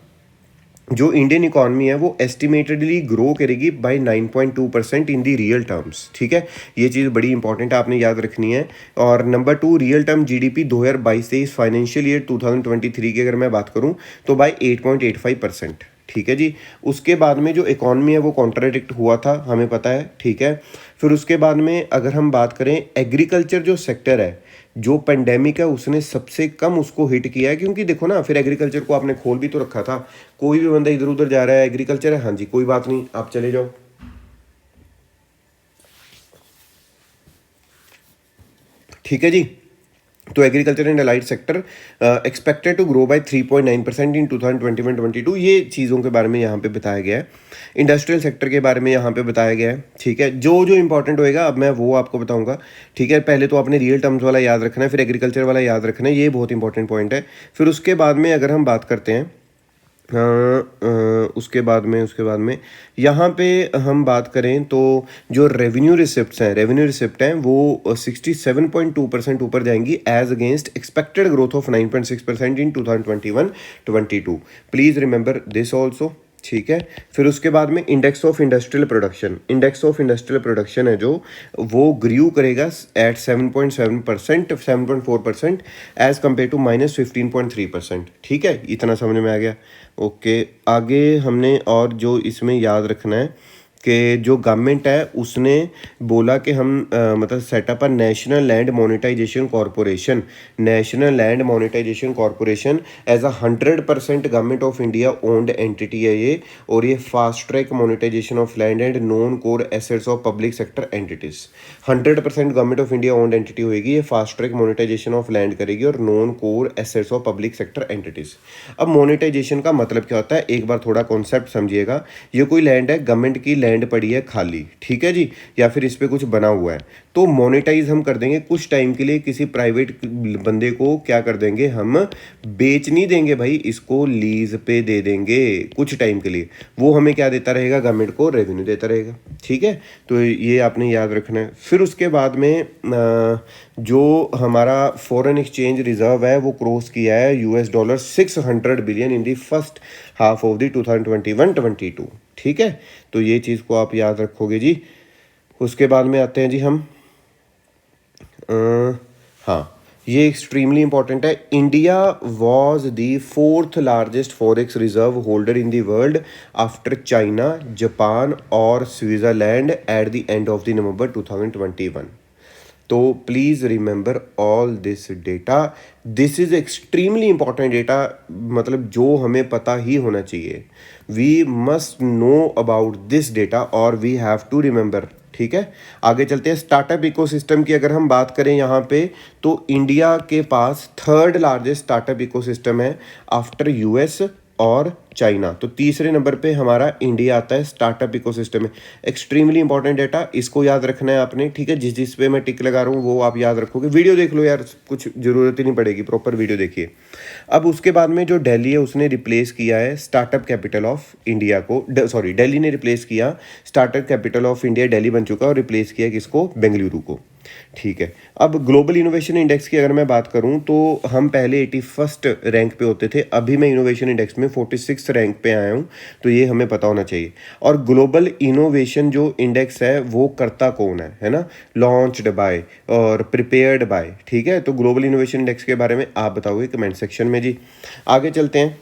जो इंडियन इकॉनमी है वो एस्टिमेटेडली ग्रो करेगी by 9.2% in the real terms. ठीक है, ये चीज़ बड़ी इंपॉर्टेंट है, आपने याद रखनी है। और नंबर 2, रियल टर्म GDP 2022 से इस फाइनेंशियल ईयर 2023 की अगर मैं बात करूं तो बाय 8.85%। ठीक है जी, उसके बाद में जो इकॉनमी है वो कॉन्ट्राडिक्ट हुआ था, हमें पता है। ठीक है, फिर उसके बाद में अगर हम बात करें एग्रीकल्चर जो सेक्टर है, जो पेंडेमिक है उसने सबसे कम उसको हिट किया है, क्योंकि देखो ना फिर एग्रीकल्चर को आपने खोल भी तो रखा था। कोई भी बंदा इधर उधर जा रहा है, एग्रीकल्चर है, हाँ जी कोई बात नहीं, आप चले जाओ। ठीक है जी, तो agriculture and allied sector expected to grow by 3.9% in 2021-22, ये चीज़ों के बारे में यहाँ पे बताया गया है। इंडस्ट्रियल सेक्टर के बारे में यहाँ पे बताया गया है। ठीक है, जो जो इंपॉर्टेंट होएगा अब मैं वो आपको बताऊंगा। ठीक है, पहले तो आपने रियल टर्म्स वाला याद रखना है, फिर एग्रीकल्चर वाला याद रखना है, ये बहुत इंपॉर्टेंट पॉइंट है। फिर उसके बाद में अगर हम बात करते हैं उसके बाद में यहाँ पे हम बात करें तो जो रेवेन्यू रिसिप्ट हैं वो 67.2% ऊपर जाएंगी as against expected growth of 9.6% in 2021-22। Please remember this also. ठीक है, फिर उसके बाद में इंडेक्स ऑफ इंडस्ट्रियल प्रोडक्शन है जो वो ग्रू करेगा एट 7.4% एज कम्पेयर टू -15.3%। ठीक है, इतना समझ में आ गया। ओके, आगे हमने और जो इसमें याद रखना है कि जो गवर्नमेंट है उसने बोला कि हम मतलब setup national land monetisation corporation as a 100% government of India owned entity है ये, और ये fast track monetisation of land and non core assets of public sector entities. 100% government of India owned entity होगी, ये fast track monetisation of land करेगी और non core assets of public sector entities. अब monetisation का मतलब क्या होता है, एक बार थोड़ा कॉन्सेप्ट समझिएगा। ये कोई लैंड है, गवर्नमेंट की लैंड पड़ी है खाली, ठीक है जी, या फिर इस पे कुछ बना हुआ है, तो मोनेटाइज हम कर देंगे कुछ टाइम के लिए, किसी प्राइवेट बंदे को क्या कर देंगे, हम बेच नहीं देंगे भाई, इसको लीज पे दे देंगे कुछ टाइम के लिए। वो हमें क्या देता रहेगा, गवर्नमेंट को रेवेन्यू देता रहेगा। ठीक है, तो ये आपने याद रखना है। फिर उसके बाद में जो हमारा फॉरेन एक्सचेंज रिजर्व है वो क्रॉस किया है $600 billion in the first half of the 2021-22। ठीक है, तो ये चीज़ को आप याद रखोगे जी। उसके बाद में आते हैं जी हम हाँ, ये एक्सट्रीमली इंपॉर्टेंट है। India was the 4th largest forex reserve holder in the world after China, Japan और Switzerland at the end of the November 2021। तो please remember all this data, this is extremely important data, मतलब जो हमें पता ही होना चाहिए। We must know about this data और वी हैव टू रिमेंबर। ठीक है, आगे चलते हैं। स्टार्टअप इकोसिस्टम की अगर हम बात करें यहाँ पे, तो इंडिया के पास 3rd लार्जेस्ट स्टार्टअप इकोसिस्टम है आफ्टर US और चाइना। तो तीसरे नंबर पे हमारा इंडिया आता है स्टार्टअप इकोसिस्टम में। एक्सट्रीमली इंपॉर्टेंट डेटा, इसको याद रखना है आपने। ठीक है, जिस पे मैं टिक लगा रहा हूँ वो आप याद रखोगे। वीडियो देख लो यार, कुछ ज़रूरत ही नहीं पड़ेगी, प्रॉपर वीडियो देखिए। अब उसके बाद में जो दिल्ली है उसने रिप्लेस किया है स्टार्टअप कैपिटल ऑफ इंडिया को, दिल्ली ने रिप्लेस किया startup capital of India, Delhi बन चुका और रिप्लेस किया किसको, बेंगलुरु को। ठीक है। अब ग्लोबल इनोवेशन इंडेक्स की अगर मैं बात करूं तो हम पहले 81st रैंक पे होते थे, अभी मैं इनोवेशन इंडेक्स में 46 रैंक पे आया हूं, तो ये हमें पता होना चाहिए। और ग्लोबल इनोवेशन जो इंडेक्स है वो करता कौन है ना, लॉन्च्ड बाय और प्रिपेयर्ड बाय। ठीक है, तो ग्लोबल इनोवेशन इंडेक्स के बारे में आप बताओगे कमेंट सेक्शन में जी। आगे चलते हैं।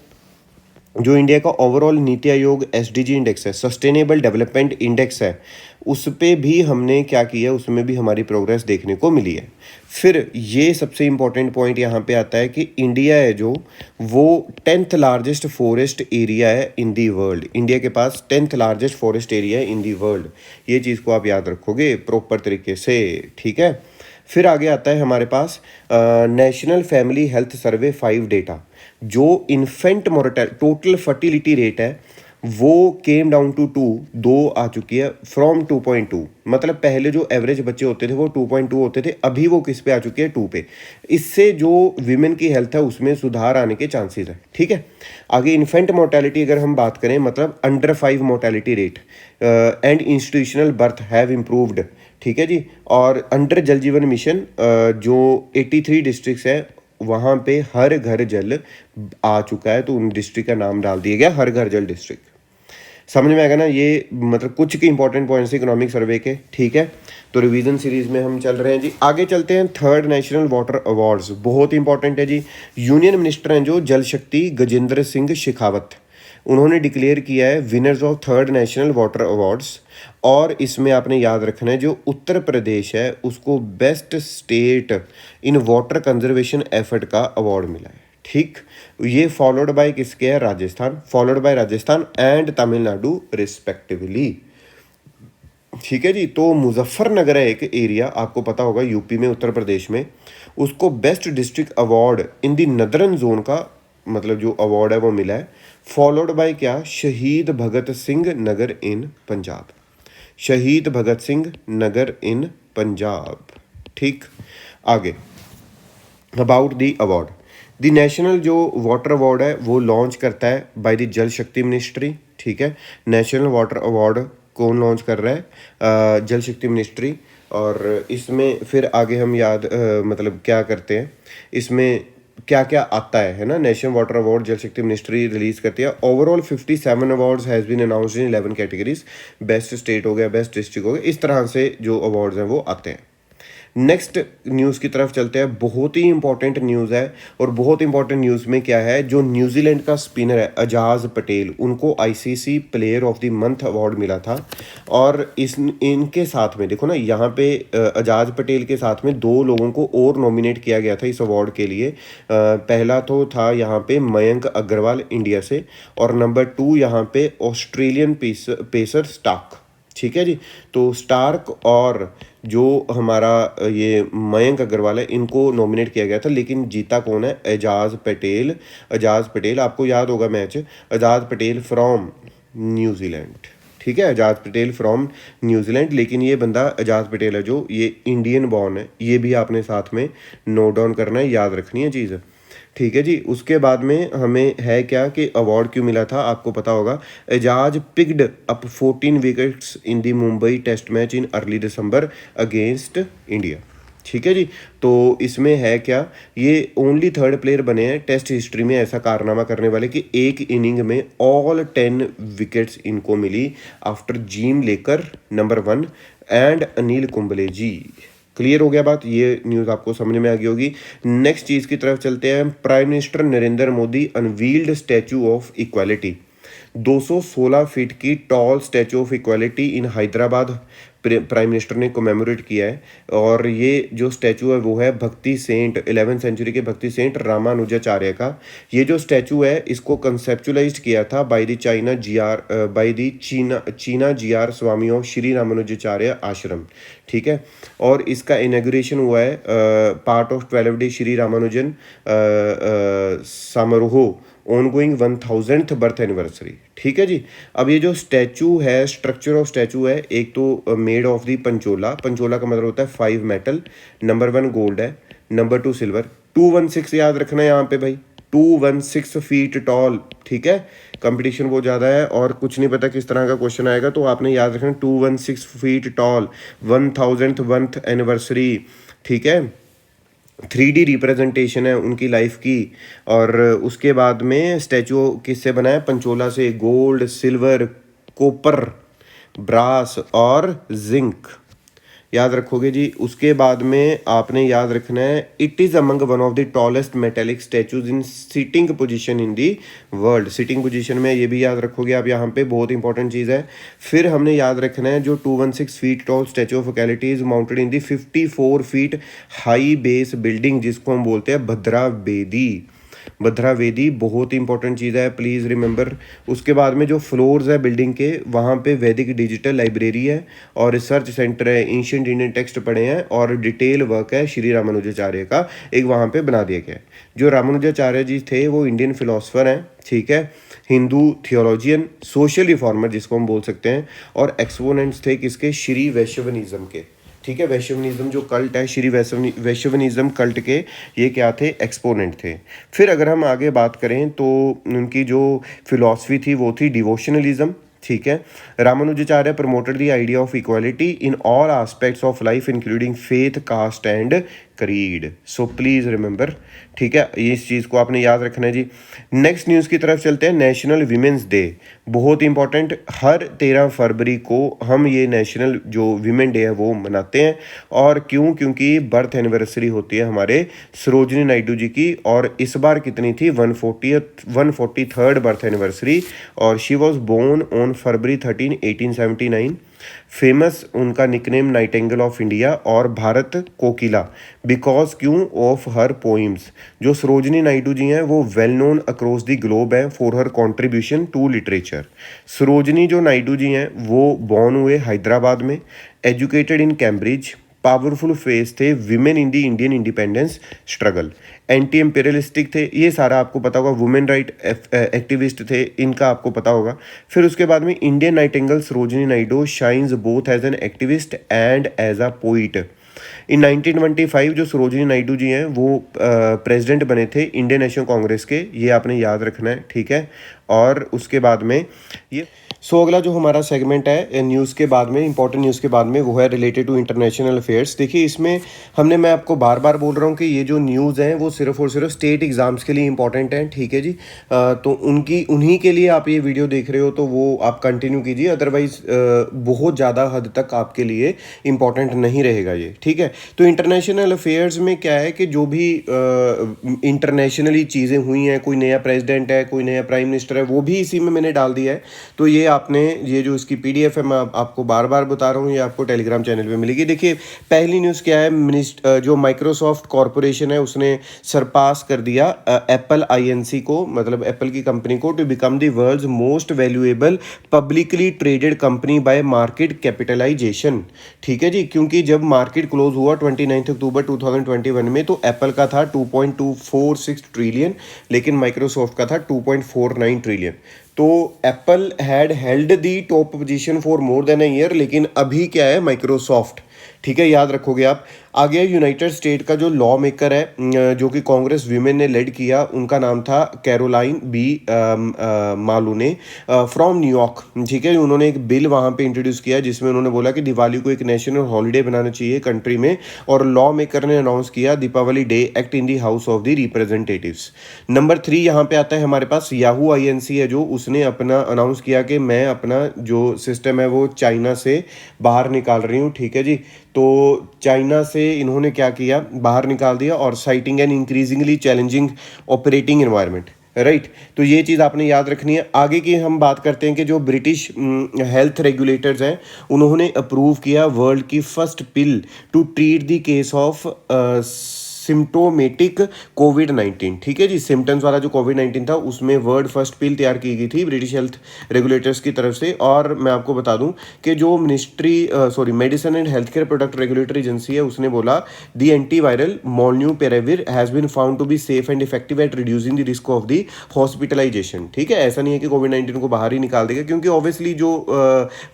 जो इंडिया का overall NITI Aayog SDG index है, सस्टेनेबल डेवलपमेंट इंडेक्स है, उस पे भी हमने क्या किया, उसमें भी हमारी प्रोग्रेस देखने को मिली है। फिर ये सबसे इम्पोर्टेंट पॉइंट यहाँ पे आता है कि इंडिया है जो वो 10th लार्जेस्ट फॉरेस्ट एरिया है इन दी वर्ल्ड। इंडिया के पास 10th लार्जेस्ट फॉरेस्ट एरिया है इन दी वर्ल्ड। ये चीज़ को आप याद रखोगे प्रॉपर तरीके से। ठीक है, फिर आगे आता है हमारे पास national family health survey 5 data. जो infant mortal total fertility rate है वो केम डाउन टू 2 आ चुकी है फ्रॉम 2.2। मतलब पहले जो एवरेज बच्चे होते थे वो 2.2 होते थे, अभी वो किस पे आ चुकी है, 2 पे। इससे जो विमेन की हेल्थ है उसमें सुधार आने के चांसेस है। ठीक है, आगे इन्फेंट मोर्टेलिटी अगर हम बात करें, मतलब under 5 mortality rate and institutional birth have improved. ठीक है जी। और अंडर जल जीवन मिशन जो 83 डिस्ट्रिक्ट्स है वहाँ पे हर घर जल आ चुका है, तो उन डिस्ट्रिक्ट का नाम डाल दिया गया हर घर जल डिस्ट्रिक्ट। समझ में आएगा ना, ये मतलब कुछ के इंपॉर्टेंट पॉइंट्स इकोनॉमिक सर्वे के। ठीक है, तो रिवीजन सीरीज में हम चल रहे हैं जी। आगे चलते हैं, थर्ड नेशनल वाटर अवार्ड्स बहुत इंपॉर्टेंट है जी। यूनियन मिनिस्टर हैं जो जल शक्ति गजेंद्र सिंह शेखावत, उन्होंने डिक्लेयर किया है winners of third national water awards. और इसमें आपने याद रखना है जो उत्तर प्रदेश है उसको best state in water conservation effort का अवार्ड मिला है। ठीक, ये फॉलोड बाय किसके है, Rajasthan, followed by Rajasthan and Tamil Nadu respectively. ठीक है जी। तो मुजफ्फरनगर है एक एरिया, आपको पता होगा यूपी में, उत्तर प्रदेश में, उसको best district award in the नदरन zone का मतलब जो अवार्ड है वो मिला है। फॉलोड बाय क्या, शहीद भगत सिंह नगर इन पंजाब, शहीद भगत सिंह नगर इन पंजाब। ठीक, आगे about the award, the national जो वाटर अवार्ड है वो लॉन्च करता है बाय द जल शक्ति मिनिस्ट्री। ठीक है, नेशनल वाटर अवार्ड कौन लॉन्च कर रहा है, जल शक्ति मिनिस्ट्री। और इसमें फिर आगे हम याद मतलब क्या करते हैं, इसमें क्या क्या आता है ना। नेशनल वाटर अवार्ड जल शक्ति मिनिस्ट्री रिलीज करती है। Overall 57 awards has been announced in 11 categories, best state हो गया, बेस्ट डिस्ट्रिक्ट हो गया, इस तरह से जो अवार्ड्स हैं वो आते हैं। नेक्स्ट न्यूज़ की तरफ चलते हैं, बहुत ही इंपॉर्टेंट न्यूज़ है। और बहुत इंपॉर्टेंट न्यूज़ में क्या है, जो न्यूजीलैंड का स्पिनर है अजाज पटेल, उनको ICC player of the month award मिला था। और इनके साथ में देखो ना, यहाँ पे अजाज पटेल के साथ में 2 लोगों को और नॉमिनेट किया गया था इस अवार्ड के लिए। पहला तो था यहाँ पे मयंक अग्रवाल इंडिया से, और नंबर 2 यहाँ पे ऑस्ट्रेलियन पेसर स्टार्क। ठीक है जी। तो स्टार्क और जो हमारा ये मयंक अग्रवाल है इनको नॉमिनेट किया गया था, लेकिन जीता कौन है, एजाज पटेल। एजाज पटेल, आपको याद होगा match, Ejaz Patel from New Zealand. ठीक है, एजाज पटेल फ्रॉम न्यूजीलैंड, लेकिन ये बंदा एजाज पटेल है जो ये इंडियन बॉर्न है, ये भी आपने साथ में नोट डाउन करना है, याद रखनी है चीज़। ठीक है जी। उसके बाद में हमें है क्या कि अवार्ड क्यों मिला था, आपको पता होगा, Ajaz picked up 14 wickets in the Mumbai test match in early December against India. ठीक है जी। तो इसमें है क्या, ये ओनली थर्ड प्लेयर बने हैं टेस्ट हिस्ट्री में ऐसा कारनामा करने वाले कि एक इनिंग में ऑल 10 विकेट्स इनको मिली after Jim Laker number 1 and Anil Kumble ji. Clear हो गया बात, ये न्यूज़ आपको समझ में आ गई होगी। नेक्स्ट चीज़ की तरफ चलते हैं। Prime minister Narendra Modi unveiled statue of equality, 216 feet की tall statue of equality in Hyderabad prime minister ने कोमेमोरेट किया है। और ये जो स्टैचू है वो है भक्ति सेंट 11th सेंचुरी के भक्ति सेंट रामानुजाचार्य का। ये जो स्टैचू है इसको कंसेप्चुलाइज्ड किया था by the Chinna Jeeyar Swamy of Shri Ramanujacharya Ashram. ठीक है, और इसका इनॉग्रेशन हुआ है part of 12 day Shri Ramanujan Samaroh ongoing 1000th birth anniversary. ठीक है जी। अब ये जो स्टैचू है, स्ट्रक्चर ऑफ स्टैचू है, एक तो made of the Panchola, Panchola का मतलब होता है 5 मेटल, नंबर 1 गोल्ड है, नंबर 2 सिल्वर, 216 याद रखना है यहाँ पे भाई। 216 फीट टॉल, ठीक है। कंपटीशन बहुत ज़्यादा है और कुछ नहीं पता किस तरह का क्वेश्चन आएगा, तो आपने याद रखना 216 फीट टॉल, 1000th एनिवर्सरी, ठीक है। 3D रिप्रेजेंटेशन है उनकी लाइफ की। और उसके बाद में स्टैचू किससे बना है? पंचोला से। गोल्ड, सिल्वर, कॉपर, ब्रास और जिंक, याद रखोगे जी। उसके बाद में आपने याद रखना है it is among one of the tallest metallic statues in sitting position in the world. Sitting position में, ये भी याद रखोगे आप, यहाँ पे बहुत इंपॉर्टेंट चीज़ है। फिर हमने याद रखना है जो 216 feet tall statue of equality is mounted in the 54 feet high base building, जिसको हम बोलते हैं भद्रा वेदी। भद्रा वेदी बहुत इंपॉर्टेंट चीज़ है, प्लीज़ रिमेंबर। उसके बाद में जो फ्लोर्स है बिल्डिंग के, वहाँ पे वैदिक डिजिटल लाइब्रेरी है और रिसर्च सेंटर है, एंशिएंट इंडियन टेक्स्ट पढ़े हैं और डिटेल वर्क है श्री रामानुजाचार्य का, एक वहाँ पे बना दिया गया है। जो रामानुजाचार्य जी थे वो इंडियन फिलोसफर हैं, ठीक है, हिंदू थियोलॉजियन, सोशल रिफॉर्मर जिसको हम बोल सकते हैं, और एक्सपोनेंट्स थे किसके? श्री वैष्णवनिज्म के, ठीक है। वैष्णवनिज्म जो कल्ट है, श्री वैष्णवनिज्म कल्ट के ये क्या थे? एक्सपोनेंट थे। फिर अगर हम आगे बात करें तो उनकी जो फिलॉसफी थी वो थी डिवोशनलिज्म, ठीक है। Ramanujacharya promoted the idea of equality in all aspects of life including faith, caste and creed. So please remember, ठीक है, इस चीज़ को आपने याद रखना है जी। नेक्स्ट न्यूज़ की तरफ चलते हैं। नेशनल वीमेंस डे, बहुत इंपॉर्टेंट। हर 13 फरवरी को हम ये नेशनल जो वीमेन डे है वो मनाते हैं। और क्यों? क्योंकि बर्थ एनिवर्सरी होती है हमारे सरोजिनी नायडू जी की, और इस बार कितनी थी? 143rd बर्थ एनिवर्सरी, और she was born on February 13, 1879। Famous उनका निकनेम नाइटिंगेल ऑफ इंडिया और भारत कोकिला, बिकॉज क्यों? Of her poems. जो सरोजिनी नायडू जी हैं वो well known across the globe हैं for her contribution to literature. Sarojini जो नायडू जी हैं वो बॉर्न हुए हैदराबाद में, educated in Cambridge, powerful face थे women in the Indian independence struggle, anti imperialistic थे, ये सारा आपको पता होगा। वुमेन राइट एक्टिविस्ट थे, इनका आपको पता होगा। फिर उसके बाद में Indian nightingale Sarojini Naidu shines both as an activist and as a poet. In 1925 जो सरोजिनी नायडू जी हैं वो प्रेसिडेंट बने थे इंडियन नेशनल कांग्रेस के, ये आपने याद रखना है, ठीक है। और उसके बाद में ये अगला जो हमारा सेगमेंट है न्यूज़ के बाद में, इंपॉर्टेंट न्यूज़ के बाद में, वो है रिलेटेड टू इंटरनेशनल अफेयर्स। देखिए इसमें मैं आपको बार बार बोल रहा हूँ कि ये जो न्यूज़ हैं वो सिर्फ और सिर्फ स्टेट एग्ज़ाम्स के लिए इंपॉर्टेंट हैं, ठीक है जी। तो उन्हीं के लिए आप ये वीडियो देख रहे हो तो वो आप कंटिन्यू कीजिए, अदरवाइज़ बहुत ज़्यादा हद तक आपके लिए इंपॉर्टेंट नहीं रहेगा ये, ठीक है। तो इंटरनेशनल अफेयर्स में क्या है कि जो भी इंटरनेशनली चीज़ें हुई हैं, कोई नया प्रेसिडेंट है, कोई नया प्राइम मिनिस्टर है, वो भी इसी में मैंने डाल दिया है। तो ये आपने, ये जो इसकी PDF है मैं आपको बार बार बता रहा हूँ, ये आपको टेलीग्राम चैनल पे मिलेगी। देखिए पहली न्यूज़ क्या है, जो माइक्रोसॉफ्ट कॉरपोरेशन है उसने सरपास कर दिया एप्पल INC को, मतलब एप्पल की कंपनी को, to become the world's most valuable publicly traded company by market capitalisation, ठीक है जी। क्योंकि जब मार्केट क्लोज हुआ 29 अक्टूबर 2021 में तो एप्पल का था 2.246 ट्रिलियन, लेकिन माइक्रोसॉफ्ट का था 2.49 ट्रिलियन। तो Apple had held the top position for more than a year, लेकिन अभी क्या है? माइक्रोसॉफ्ट, ठीक है, याद रखोगे आप। आगे यूनाइटेड स्टेट का जो लॉ मेकर है जो कि कांग्रेस वीमेन ने लेड किया, उनका नाम था कैरोलाइन बी मालूने फ्रॉम न्यूयॉर्क, ठीक है। उन्होंने एक बिल वहाँ पे इंट्रोड्यूस किया जिसमें उन्होंने बोला कि दिवाली को एक नेशनल हॉलीडे बनाना चाहिए कंट्री में, और लॉ मेकर ने अनाउंस किया Deepavali day act in the house of the representatives. Number 3 यहाँ पे आता है हमारे पास याहू INC है, जो उसने अपना अनाउंस किया कि मैं अपना जो सिस्टम है वो चाइना से बाहर निकाल रही हूँ, ठीक है जी। तो चाइना से इन्होंने क्या किया? बाहर निकाल दिया, और citing an increasingly challenging operating environment, right. तो ये चीज़ आपने याद रखनी है। आगे की हम बात करते हैं कि जो ब्रिटिश हेल्थ रेगुलेटर्स हैं उन्होंने अप्रूव किया वर्ल्ड की first pill to treat the case of symptomatic कोविड-19, ठीक है जी। सिम्टम्स वाला जो कोविड-19 था उसमें वर्ल्ड फर्स्ट पिल तैयार की गई थी ब्रिटिश हेल्थ रेगुलेटर्स की तरफ से। और मैं आपको बता दूं कि जो medicine and health care product regulatory agency है उसने बोला the antiviral molnupiravir has been found to be safe and effective at reducing the risk of the hospitalisation, ठीक है। ऐसा नहीं है कि कोविड-19 को बाहर ही निकाल देगा, क्योंकि ऑब्वियसली जो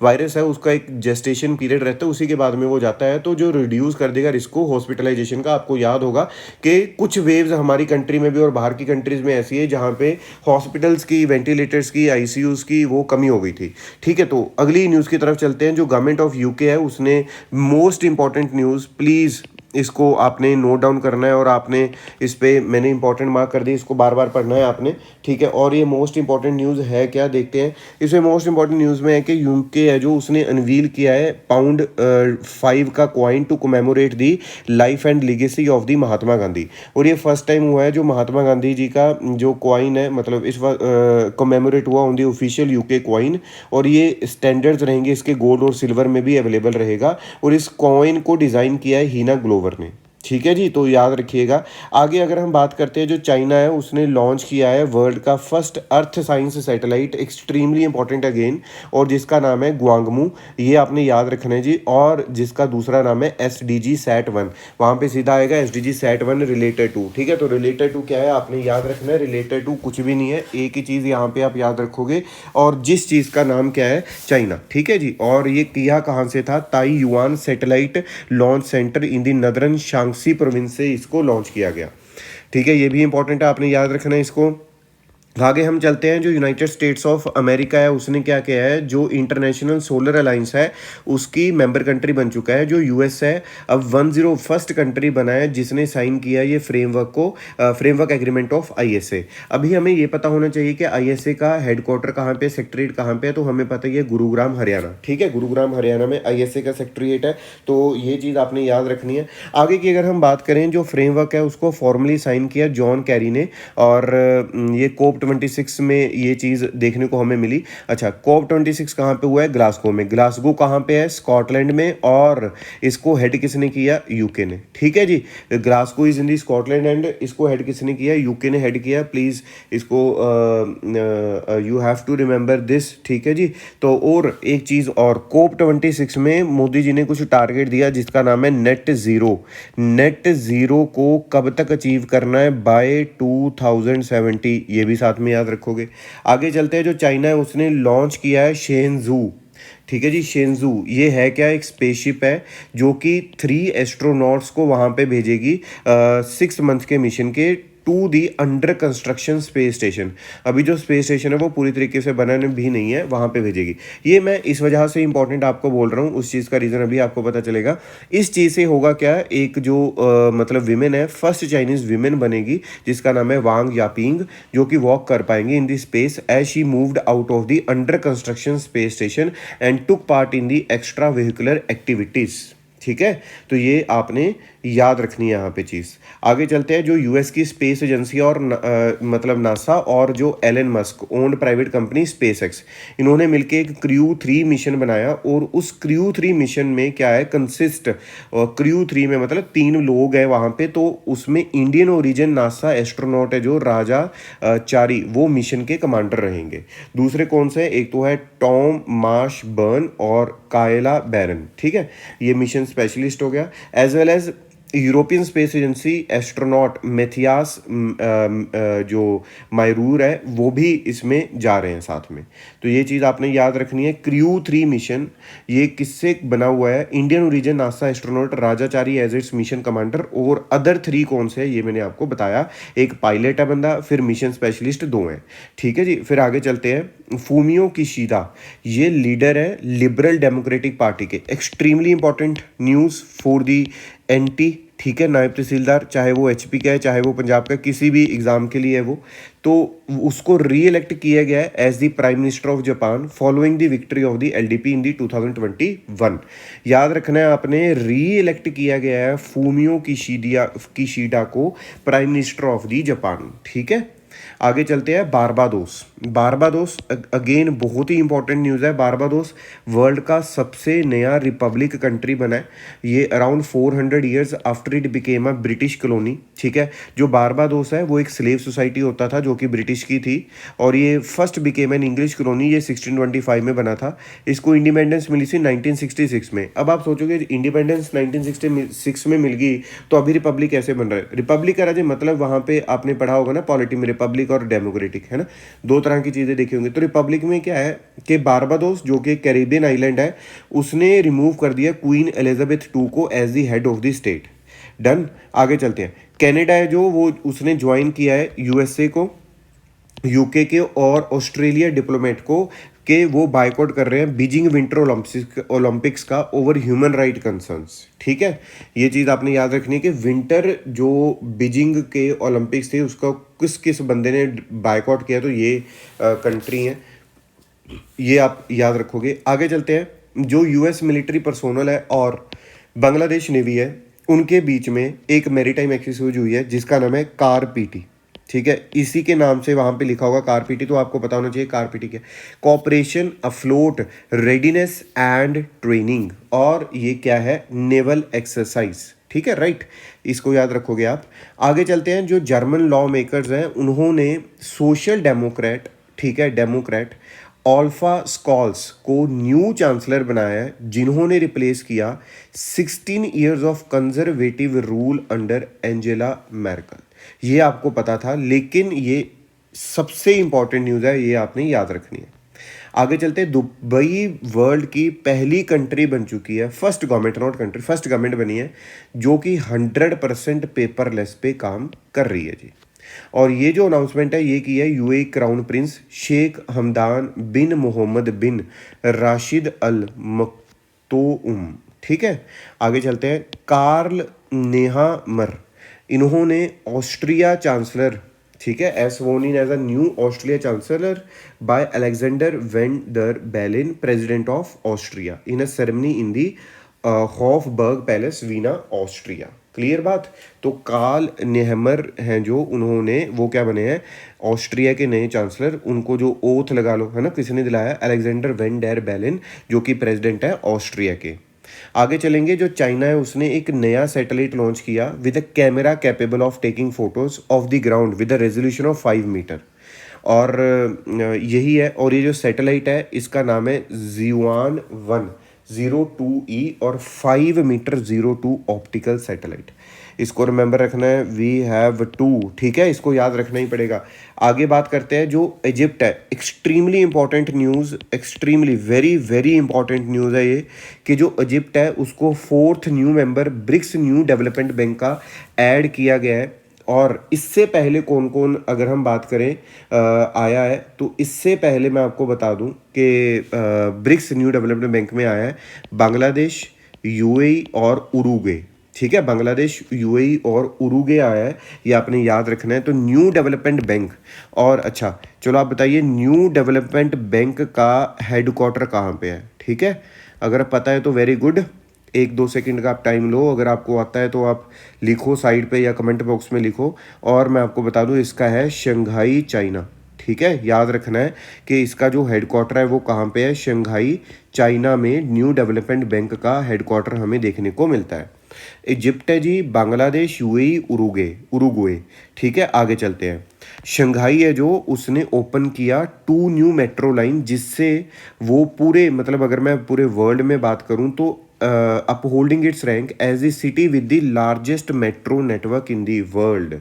वायरस है उसका एक जेस्टेशन पीरियड रहता है, उसी के बाद में वो जाता है, तो जो रिड्यूस कर देगा रिस्क को हॉस्पिटलाइजेशन का। आपको याद होगा होगा कि कुछ वेव्स हमारी कंट्री में भी और बाहर की कंट्रीज़ में ऐसी है जहाँ पे हॉस्पिटल्स की, वेंटिलेटर्स की, आईसीयूज़ की वो कमी हो गई थी। ठीक है, तो अगली न्यूज़ की तरफ चलते हैं। जो गवर्नमेंट ऑफ यूके है उसने मोस्ट इंपॉर्टेंट न्यूज़, प्लीज़ इसको आपने नोट डाउन करना है और आपने इस पे मैंने इंपॉर्टेंट मार्क कर दी, इसको बार बार पढ़ना है आपने। ठीक है, और ये मोस्ट इंपॉर्टेंट न्यूज़ है क्या, देखते हैं। इसमें मोस्ट इंपॉर्टेंट न्यूज़ में है कि यूके है जो उसने अनवील किया है £5 का coin to commemorate the life and legacy of the Mahatma Gandhi. और ये फर्स्ट टाइम हुआ है जो महात्मा गांधी जी का जो कॉइन है, मतलब इस कमेमोरेट हुआ on the official UK coin. और ये स्टैंडर्ड्स रहेंगे इसके, गोल्ड और सिल्वर में भी अवेलेबल रहेगा। और इस कॉइन को डिज़ाइन किया है हीना ग्लोवर ने। ठीक है जी, तो याद रखिएगा। आगे अगर हम बात करते हैं, जो चाइना है उसने लॉन्च किया है वर्ल्ड का first earth science satellite, extremely important again, और जिसका नाम है ग्वांगमू। ये आपने याद रखना है जी। और जिसका दूसरा नाम है SDG Sat-1, वहाँ पे सीधा आएगा SDG Sat-1 रिलेटेड टू। ठीक है, तो रिलेटेड टू क्या है आपने याद रखना है। रिलेटेड टू कुछ भी नहीं है, एक ही चीज़ यहाँ पे आप याद रखोगे, और जिस चीज़ का नाम क्या है, चाइना। ठीक है जी, और ये किया कहाँ से था, ताइयुआन सैटेलाइट लॉन्च सेंटर इन दी नदरन शांगसी प्रोविंस से इसको लॉन्च किया गया। ठीक है, ये भी इंपॉर्टेंट है, आपने याद रखना है इसको। आगे हम चलते हैं। जो यूनाइटेड स्टेट्स ऑफ अमेरिका है उसने क्या किया है, जो इंटरनेशनल सोलर अलायंस है उसकी मेंबर कंट्री बन चुका है। जो यूएस है अब 101st कंट्री बना है जिसने साइन किया ये फ्रेमवर्क एग्रीमेंट ऑफ ISA। अभी हमें ये पता होना चाहिए कि ISA का हेडक्वार्टर कहाँ पे, सेक्रेटरीट कहाँ पे है, तो हमें पता ही है गुरुग्राम हरियाणा। ठीक है, गुरुग्राम हरियाणा में ISA का सेक्रेटरीट है, तो ये चीज़ आपने याद रखनी है। आगे की अगर हम बात करें, जो फ्रेमवर्क है उसको फॉर्मली साइन किया जॉन कैरी ने, और ये COP26 में ये चीज़ देखने को हमें मिली। अच्छा, COP26 कहाँ पे हुआ है, ग्लासगो में। ग्लासगो कहाँ पे है, स्कॉटलैंड में, और इसको हेड किसने किया, यूके ने। ठीक है जी, Glasgow is in the Scotland and इसको हेड किसने किया, यूके ने हेड किया। प्लीज़ इसको you have to remember this. ठीक है जी, तो और एक चीज़ और, COP26 में मोदी जी ने कुछ टारगेट दिया जिसका नाम है नेट ज़ीरो को कब तक अचीव करना है, बाय 2070। ये भी साथ में याद रखोगे। आगे चलते हैं। जो चाइना है उसने लॉन्च किया है शेनजू। ठीक है जी, शेनजू ये है क्या, एक स्पेसशिप है जो कि 3 एस्ट्रोनॉट्स को वहाँ पे भेजेगी 6 मंथ के मिशन के to the under construction space station. अभी जो स्पेस स्टेशन है वो पूरी तरीके से बना भी नहीं है, वहाँ पे भेजेगी। ये मैं इस वजह से इंपॉर्टेंट आपको बोल रहा हूँ, उस चीज़ का रीज़न अभी आपको पता चलेगा। इस चीज़ से होगा क्या, एक जो मतलब विमेन है, फर्स्ट चाइनीज़ विमेन बनेगी जिसका नाम है वांग यापिंग, जो कि वॉक कर पाएंगी in the space as she moved out of the under construction space station and took part in the extra vehicular activities. ठीक है, तो ये आपने याद रखनी है यहाँ पे चीज़। आगे चलते हैं। जो यूएस की स्पेस एजेंसी और मतलब नासा और जो Elon Musk owned private company SpaceX, इन्होंने मिलके एक क्रू 3 मिशन बनाया। और उस क्रू 3 मिशन में क्या है, कंसिस्ट क्रू 3 में मतलब 3 लोग हैं वहाँ पे, तो उसमें इंडियन ओरिजिन नासा एस्ट्रोनॉट है जो राजा चारी, वो मिशन के कमांडर रहेंगे। दूसरे कौन से, एक तो है टॉम मार्श बर्न और कायला बैरन। ठीक है, ये मिशन स्पेशलिस्ट हो गया। As well as European Space Agency astronaut Matthias जो मायरूर है वो भी इसमें जा रहे हैं साथ में। तो ये चीज़ आपने याद रखनी है। क्रू 3 मिशन ये किससे बना हुआ है, Indian origin NASA astronaut Rajachari as its mission commander, और अदर 3 कौन से है ये मैंने आपको बताया। एक पायलट है बंदा, फिर मिशन स्पेशलिस्ट 2 हैं। ठीक है जी, फिर आगे चलते हैं। फूमियो किशिदा ये लीडर है लिबरल डेमोक्रेटिक पार्टी के। Extremely important news for the anti. ठीक है, नायब तहसीलदार, चाहे वो HP का है चाहे वो पंजाब का, किसी भी एग्ज़ाम के लिए है वो, तो उसको री इलेक्ट किया गया है as the prime minister of Japan following the victory of the LDP in the 2021। याद रखना है आपने, री इलेक्ट किया गया है फूमियो किशिडा को prime minister of the Japan. ठीक है, आगे चलते हैं। बारबाडोस अगेन बहुत ही इंपॉर्टेंट न्यूज़ है। बारबाडोस वर्ल्ड का सबसे नया रिपब्लिक कंट्री बना है। ये around 400 years after it became a British colony. ठीक है, जो बारबाडोस है वो एक स्लेव सोसाइटी होता था जो कि ब्रिटिश की थी, और ये first became an English colony, ये 1625 में बना था। इसको इंडिपेंडेंस मिली थी 1966 में। अब आप सोचोगे इंडिपेंडेंस 1966 में मिल गई तो अभी रिपब्लिक कैसे बन रहा है। रिपब्लिक का राजे मतलब वहाँ पे आपने पढ़ा होगा ना पॉलिटी में, रिपब्लिक और डेमोक्रेटिक, है ना, 2 तरह की चीज़ें देखी होंगी। तो रिपब्लिक में क्या है कि बारबाडोस जो कि कैरिबियन आइलैंड है उसने रिमूव कर दिया क्वीन एलिजाबेथ II को as the head of the state. Done, आगे चलते हैं। कनाडा है जो वो उसने ज्वाइन किया है यूएसए को, यूके के और ऑस्ट्रेलिया डिप्लोमेट को कि वो बायकॉट कर रहे हैं बीजिंग विंटर ओलंपिक्स का ओवर ह्यूमन राइट कंसर्न्स। ठीक है, ये चीज़ आपने याद रखनी है कि विंटर जो बीजिंग के ओलंपिक्स थे उसका किस किस बंदे ने बायकॉट किया, तो ये कंट्री है, ये आप याद रखोगे। आगे चलते हैं, जो यूएस मिलिट्री पर्सोनल है और बांग्लादेश नेवी है उनके बीच में एक मैरीटाइम एक्सरसाइज हुई है जिसका नाम है कार-पीटी। ठीक है, इसी के नाम से वहां पे लिखा होगा कार-पीटी, तो आपको पता होना चाहिए कार-पीटी क्या, cooperation afloat readiness and training, और ये क्या है, नेवल एक्सरसाइज। ठीक है, राइट, इसको याद रखोगे आप। आगे चलते हैं, जो जर्मन लॉ मेकर्स हैं उन्होंने सोशल डेमोक्रेट, ठीक है, डेमोक्रेट ऑल्फा स्कॉल्स को न्यू चांसलर बनाया है, जिन्होंने रिप्लेस किया 16 years of conservative rule under Angela Merkel. ये आपको पता था, लेकिन ये सबसे इंपॉर्टेंट न्यूज़ है, ये आपने याद रखनी है। आगे चलते हैं, दुबई वर्ल्ड की पहली कंट्री बन चुकी है, first government, not country, first government बनी है जो कि 100% पेपरलेस पे काम कर रही है जी। और ये जो अनाउंसमेंट है ये की है UAE crown prince Sheikh Hamdan bin Mohammed bin Rashid Al Maktoum. ठीक है, आगे चलते हैं, कार्ल नेहामर, इन्होंने ऑस्ट्रिया चांसलर, ठीक है, as sworn in as a new Austria chancellor by Alexander Van der Bellen, president of Austria, in a ceremony in the Hofburg palace, Vienna, Austria. Clear बात। तो कार्ल नेहमर हैं जो, उन्होंने वो क्या बने हैं, ऑस्ट्रिया के नए चांसलर, उनको जो ओथ लगा लो है ना, किसने दिलाया, अलेक्जेंडर वेन डेर बेलिन, जो कि प्रेसिडेंट है ऑस्ट्रिया के। आगे चलेंगे, जो चाइना है उसने एक नया सैटेलाइट लॉन्च किया with a camera capable of taking photos of the ground with a resolution of 5 metre, और यही है। और ये जो सैटेलाइट है इसका नाम है Zhuan 102E और 5 मीटर 02 ऑप्टिकल सैटेलाइट। इसको रिमेंबर रखना है, वी हैव टू, ठीक है, इसको याद रखना ही पड़ेगा। आगे बात करते हैं, जो इजिप्ट है, extremely important news, extremely very very important news है ये, कि जो इजिप्ट है उसको 4th new member BRICS new development bank का ऐड किया गया है। और इससे पहले कौन कौन, अगर हम बात करें आया है, तो इससे पहले मैं आपको बता दूं कि ब्रिक्स न्यू डेवलपमेंट बैंक में आया है बांग्लादेश, यूएई और उरुग्वे। ठीक है, बांग्लादेश, यूएई और उरुग्वे आया है, ये आपने याद रखना है। तो न्यू डेवलपमेंट बैंक, और अच्छा चलो आप बताइए, न्यू डेवलपमेंट बैंक का हेडक्वार्टर कहाँ पे है? ठीक है, अगर पता है तो वेरी गुड, 1-2 सेकंड का आप टाइम लो, अगर आपको आता है तो आप लिखो साइड पे या कमेंट बॉक्स में लिखो, और मैं आपको बता दूं इसका है शंघाई, चाइना। ठीक है, याद रखना है कि इसका जो हेडक्वार्टर है वो कहाँ पे है, शंघाई, चाइना में न्यू डेवलपमेंट बैंक का हेडक्वार्टर हमें देखने को मिलता है। इजिप्ट है जी, बांग्लादेश, यूएई, उरुग्वे। ठीक है, आगे चलते हैं, शंघाई है जो, उसने ओपन किया 2 न्यू मेट्रो लाइन, जिससे वो पूरे, मतलब अगर मैं पूरे वर्ल्ड में बात करूं तो upholding its rank as a city with the largest metro network in the world.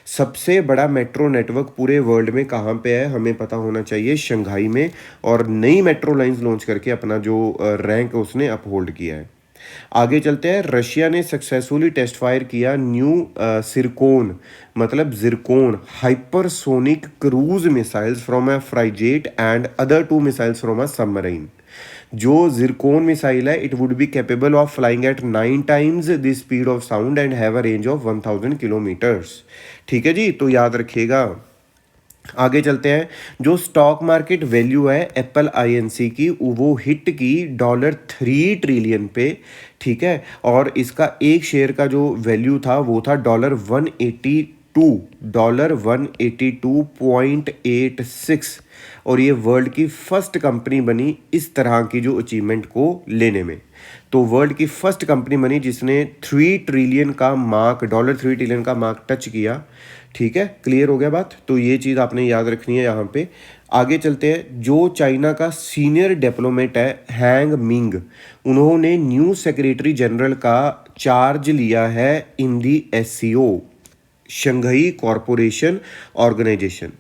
सबसे बड़ा मेट्रो नेटवर्क पूरे वर्ल्ड में कहाँ पे है, हमें पता होना चाहिए, शंघाई में, और नई मेट्रो लाइंस लॉन्च करके अपना जो रैंक उसने अपहोल्ड किया है। आगे चलते हैं, रशिया ने सक्सेसफुली टेस्ट फायर किया न्यू सिरकोन, मतलब Zircon hypersonic cruise missiles from a frigate and other 2 missiles from a submarine. जो जिरकोन मिसाइल है, it would be capable of flying at 9 times the speed of sound and have a range of 1000 kilometres. ठीक है जी, तो याद रखिएगा। आगे चलते हैं, जो स्टॉक मार्केट वैल्यू है एप्पल आईएनसी की, वो हिट की $3 ट्रिलियन पे। ठीक है, और इसका एक शेयर का जो वैल्यू था वो था $182.86, और ये वर्ल्ड की फर्स्ट कंपनी बनी इस तरह की जो अचीवमेंट को लेने में। तो वर्ल्ड की फर्स्ट कंपनी बनी जिसने $3 ट्रिलियन का मार्क टच किया। ठीक है, क्लियर हो गया बात। तो ये चीज़ आपने याद रखनी है यहाँ पे। आगे चलते हैं, जो चाइना का सीनियर डिप्लोमेट है हैंग मिंग, उन्होंने न्यू सेक्रेटरी जनरल का चार्ज लिया है इन दी SCO, शंघाई कॉरपोरेशन ऑर्गेनाइजेशन।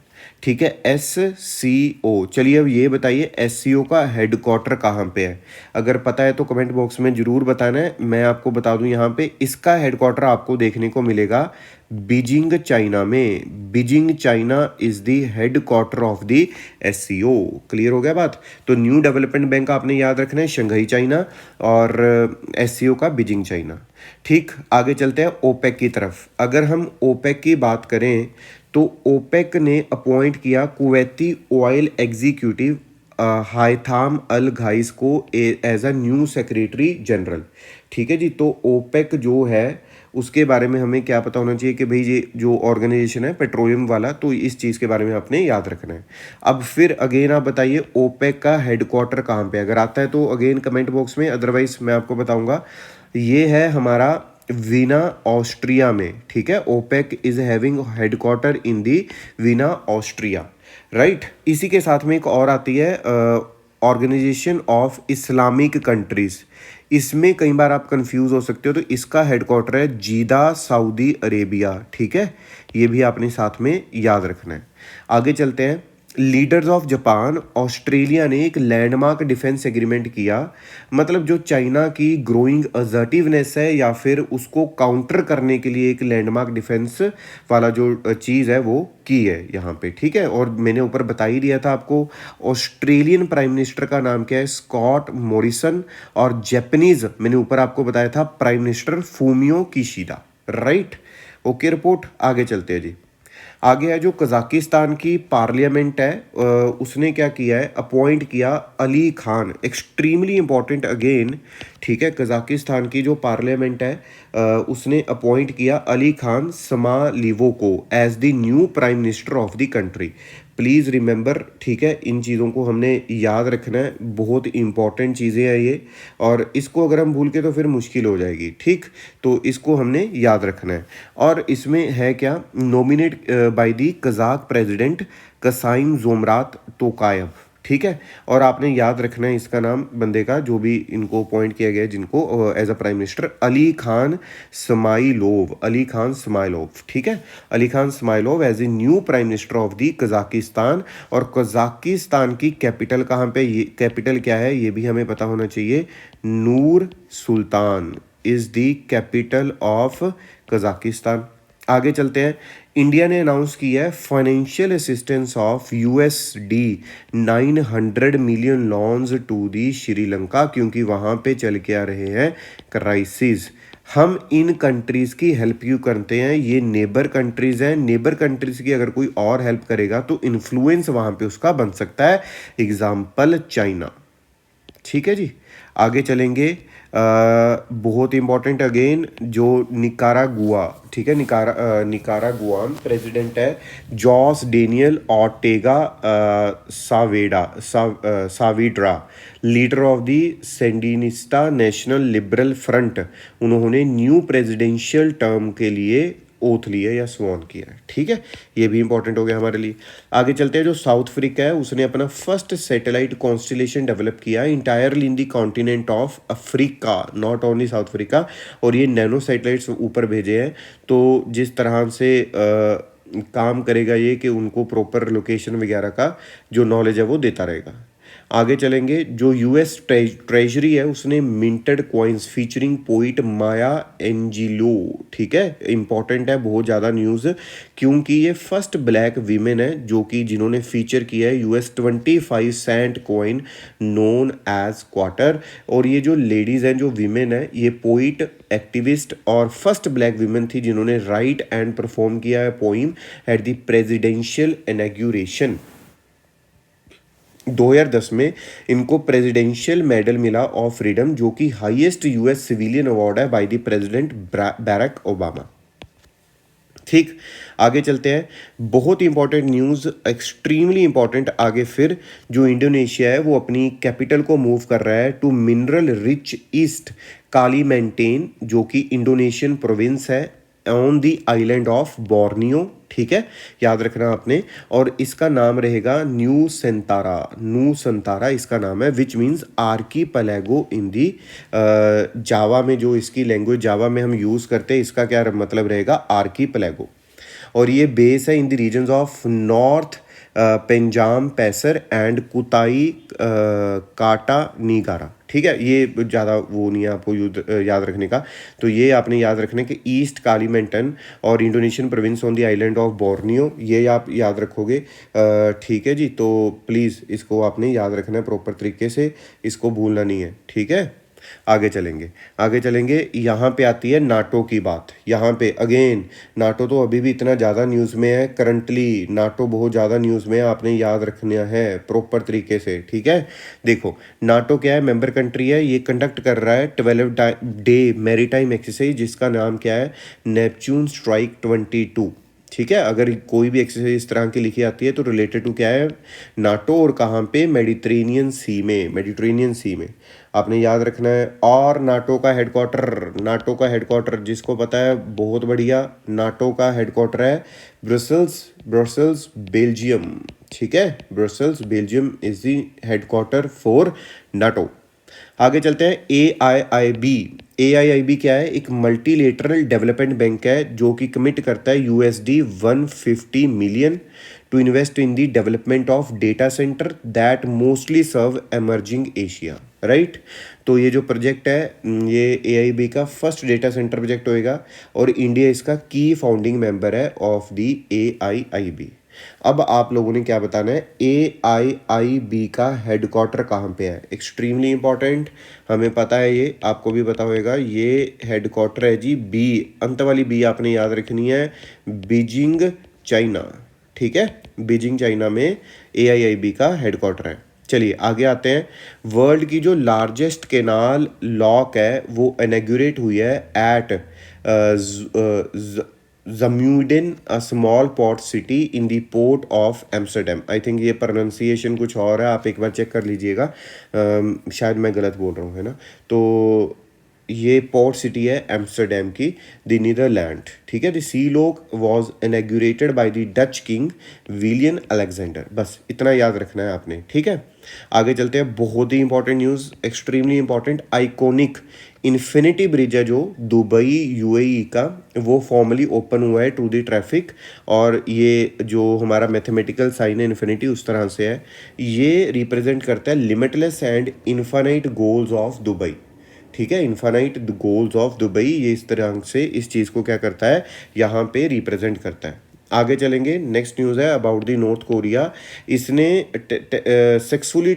ठीक है, SCO। चलिए अब ये बताइए SCO का हेडक्वार्टर कहाँ पे है? अगर पता है तो कमेंट बॉक्स में ज़रूर बताना है। मैं आपको बता दूं यहाँ पे इसका हेडक्वार्टर आपको देखने को मिलेगा बीजिंग चाइना में। Beijing China is the headquarter of the SCO। Clear हो गया बात? तो न्यू डेवलपमेंट बैंक आपने याद रखना है शंघाई चाइना, और SCO का बीजिंग चाइना। ठीक, आगे चलते हैं ओपेक की तरफ। अगर हम ओपेक की बात करें तो ओपेक ने अपॉइंट किया Kuwaiti oil executive Haitham al Ghais को as a new secretary general. ठीक है जी, तो ओपेक जो है उसके बारे में हमें क्या पता होना चाहिए कि भाई ये जो ऑर्गेनाइजेशन है पेट्रोलियम वाला, तो इस चीज़ के बारे में आपने याद रखना है। अब फिर अगेन आप बताइए ओपेक का हेडक्वार्टर कहाँ पे? अगर आता है तो अगेन कमेंट बॉक्स में, अदरवाइज मैं आपको बताऊंगा। ये है हमारा वीना ऑस्ट्रिया में। ठीक है, OPEC is having headquarter in the Vienna Austria, right. इसी के साथ में एक और आती है ऑर्गेनाइजेशन ऑफ इस्लामिक कंट्रीज। इसमें कई बार आप कंफ्यूज हो सकते हो, तो इसका हेडक्वार्टर है जीदा सऊदी अरेबिया। ठीक है, ये भी आपने साथ में याद रखना है। आगे चलते हैं। लीडर्स ऑफ जापान, ऑस्ट्रेलिया ने एक लैंडमार्क डिफेंस एग्रीमेंट किया। मतलब जो चाइना की ग्रोइंग असर्टिवनेस है या फिर उसको काउंटर करने के लिए एक लैंडमार्क डिफेंस वाला जो चीज़ है वो की है यहाँ पे। ठीक है, और मैंने ऊपर बता ही दिया था आपको। ऑस्ट्रेलियन प्राइम मिनिस्टर का नाम क्या है? Scott Morrison. और जापानीज मैंने ऊपर आपको बताया था prime minister Fumio Kishida, right. Okay report, आगे चलते हैं जी। आगे है जो कजाकिस्तान की पार्लियामेंट है, उसने क्या किया है? अपॉइंट किया Ali Khan. Extremely important again. ठीक है, कजाकिस्तान की जो पार्लियामेंट है उसने अपॉइंट किया अली खान समालीवो को as the new prime minister of the country. Please remember, ठीक है, इन चीज़ों को हमने याद रखना है, बहुत इंपॉर्टेंट चीज़ें हैं ये, और इसको अगर हम भूल के तो फिर मुश्किल हो जाएगी। ठीक, तो इसको हमने याद रखना है। और इसमें है क्या? Nominate by the Kazakh president Kassym Jomart Tokayev. ठीक है, और आपने याद रखना है इसका नाम बंदे का, जो भी इनको अपॉइंट किया गया है जिनको as a prime minister, Ali Khan Smailov. Ali Khan Smailov, ठीक है, Ali Khan Smailov as a new prime minister of the Kazakhstan. और कजाकिस्तान की कैपिटल कहाँ पे? ये कैपिटल क्या है ये भी हमें पता होना चाहिए। Nur Sultan is the capital of Kazakhstan. आगे चलते हैं। इंडिया ने अनाउंस किया है financial assistance of USD 900 million loans to the Sri Lanka, क्योंकि वहाँ पे चल के आ रहे हैं क्राइसिस। हम इन कंट्रीज़ की हेल्प क्यों करते हैं? ये नेबर कंट्रीज़ हैं। नेबर कंट्रीज़ की अगर कोई और हेल्प करेगा तो इन्फ्लुएंस वहाँ पे उसका बन सकता है। Example China. ठीक है जी, आगे चलेंगे। बहुत इंपॉर्टेंट अगेन जो निकारागुआ, ठीक है, निकारागुआन प्रेसिडेंट है Jose Daniel Ortega Saavedra, leader of the Sandinista national liberal front. उन्होंने न्यू प्रेसिडेंशियल टर्म के लिए ओथ लिया या स्वॉन किया है। ठीक है, ये भी इंपॉर्टेंट हो गया हमारे लिए। आगे चलते हैं। जो साउथ अफ्रीका है उसने अपना फर्स्ट सैटेलाइट कॉन्स्टिलेशन डेवलप किया entirely in the continent of Africa, not only south Africa. और ये नैनो सैटेलाइट्स ऊपर भेजे हैं, तो जिस तरह से काम करेगा ये कि उनको प्रॉपर लोकेशन वगैरह का जो नॉलेज है वो देता रहेगा। आगे चलेंगे। जो US ट्रेजरी है उसने मिंटेड कॉइन्स फीचरिंग पोइट माया एंजिलो। ठीक है, इंपॉर्टेंट है बहुत ज़्यादा न्यूज़, क्योंकि ये फर्स्ट ब्लैक वीमेन है जो कि जिन्होंने फीचर किया है US 25 cent coin known as quarter. और ये जो लेडीज़ हैं, जो वीमेन है, ये पोइट, एक्टिविस्ट और फर्स्ट ब्लैक वीमेन थी जिन्होंने राइट एंड परफॉर्म किया है poem at the presidential inauguration. 2010 में इनको प्रेसिडेंशियल मेडल मिला ऑफ फ्रीडम, जो कि हाईएस्ट US सिविलियन अवार्ड है by the president Barack Obama. ठीक, आगे चलते हैं। बहुत इंपॉर्टेंट न्यूज़, एक्सट्रीमली इंपॉर्टेंट। आगे फिर जो इंडोनेशिया है वो अपनी कैपिटल को मूव कर रहा है टू मिनरल रिच ईस्ट कालीमेंटेन, जो कि इंडोनेशियन प्रोविंस है on the island of Borneo. ठीक है, याद रखना आपने। और इसका नाम रहेगा न्यू सेंतारा। न्यू सेंतारा इसका नाम है, विच मीन्स आर्कीपेलागो इन दी जावा में। जो इसकी लैंग्वेज जावा में हम यूज़ करते हैं, इसका क्या मतलब रहेगा? आर्कीपेलागो। और ये बेस है in the regions of North Penajam Paser and Kutai Kartanegara. ठीक है, ये ज़्यादा वो नहीं है आपको याद रखने का। तो ये आपने याद रखना है कि ईस्ट कालीमेंटन और Indonesian province on the island of Borneo, ये आप याद रखोगे। ठीक है जी, तो प्लीज़ इसको आपने याद रखना है प्रॉपर तरीके से, इसको भूलना नहीं है। ठीक है, आगे चलेंगे। यहाँ पे आती है नाटो की बात। यहाँ पे अगेन नाटो तो अभी भी इतना ज़्यादा न्यूज़ में है, करंटली नाटो बहुत ज़्यादा न्यूज़ में है, आपने याद रखना है प्रॉपर तरीके से। ठीक है, देखो नाटो क्या है, मेंबर कंट्री है, ये कंडक्ट कर रहा है 12 डे मैरीटाइम एक्सरसाइज जिसका नाम क्या है, नेपच्यून स्ट्राइक 22। ठीक है, अगर कोई भी एक्सरसाइज इस तरह की लिखी आती है तो रिलेटेड टू क्या है, नाटो, और कहाँ पे, मेडिटेरेनियन सी में आपने याद रखना है। और नाटो का हेडक्वार्टर जिसको पता है बहुत बढ़िया, नाटो का हेडक्वार्टर है ब्रसेल्स बेल्जियम। ठीक है, Brussels Belgium is the headquarter for NATO. आगे चलते हैं, AIIB क्या है, एक मल्टीलेटरल डेवलपमेंट बैंक है जो कि कमिट करता है USD 150 million to invest in the development of data centre that mostly serve emerging Asia. Right, तो ये जो प्रोजेक्ट है ये AIB का फर्स्ट डेटा सेंटर प्रोजेक्ट होएगा और इंडिया इसका की फाउंडिंग मेंबर है ऑफ द AIIB। अब आप लोगों ने क्या बताना है, AIIB का हेडक्वार्टर कहाँ पे है, एक्सट्रीमली इंपॉर्टेंट, हमें पता है, ये आपको भी पता होएगा। ये हेडक्वार्टर है जी बी, अंत वाली बी आपने याद रखनी है, बीजिंग चाइना। ठीक है, बीजिंग चाइना में AIIB का हेडक्वार्टर है। चलिए आगे आते हैं, वर्ल्ड की जो लार्जेस्ट केनाल लॉक है वो इनॉग्रेट हुई है eight Zamuiden, a small port city in the port of Amsterdam। I think ये प्रोनाउंसिएशन कुछ और है, आप एक बार चेक कर लीजिएगा, शायद मैं गलत बोल रहा हूँ, है ना। तो ये पोर्ट सिटी है एम्स्टरडेम की, द नीदरलैंड। ठीक है, the sea lock was inaugurated by the Dutch king Willem Alexander. बस इतना याद रखना है आपने। ठीक है, आगे चलते हैं, बहुत ही important news, extremely important, iconic infinity bridge है जो दुबई UAE का, वो फॉर्मली ओपन हुआ है टू द ट्रैफिक। और ये जो हमारा मैथमेटिकल साइन है इन्फिनिटी उस तरह से है, ये रिप्रेजेंट करता है limitless and infinite goals of Dubai. ठीक है, इन्फानाइट गोल्स ऑफ दुबई, ये इस तरह से इस चीज़ को क्या करता है, यहाँ पे रिप्रेजेंट करता है। आगे चलेंगे, नेक्स्ट न्यूज़ है अबाउट द नॉर्थ कोरिया। इसने सक्सेसफुली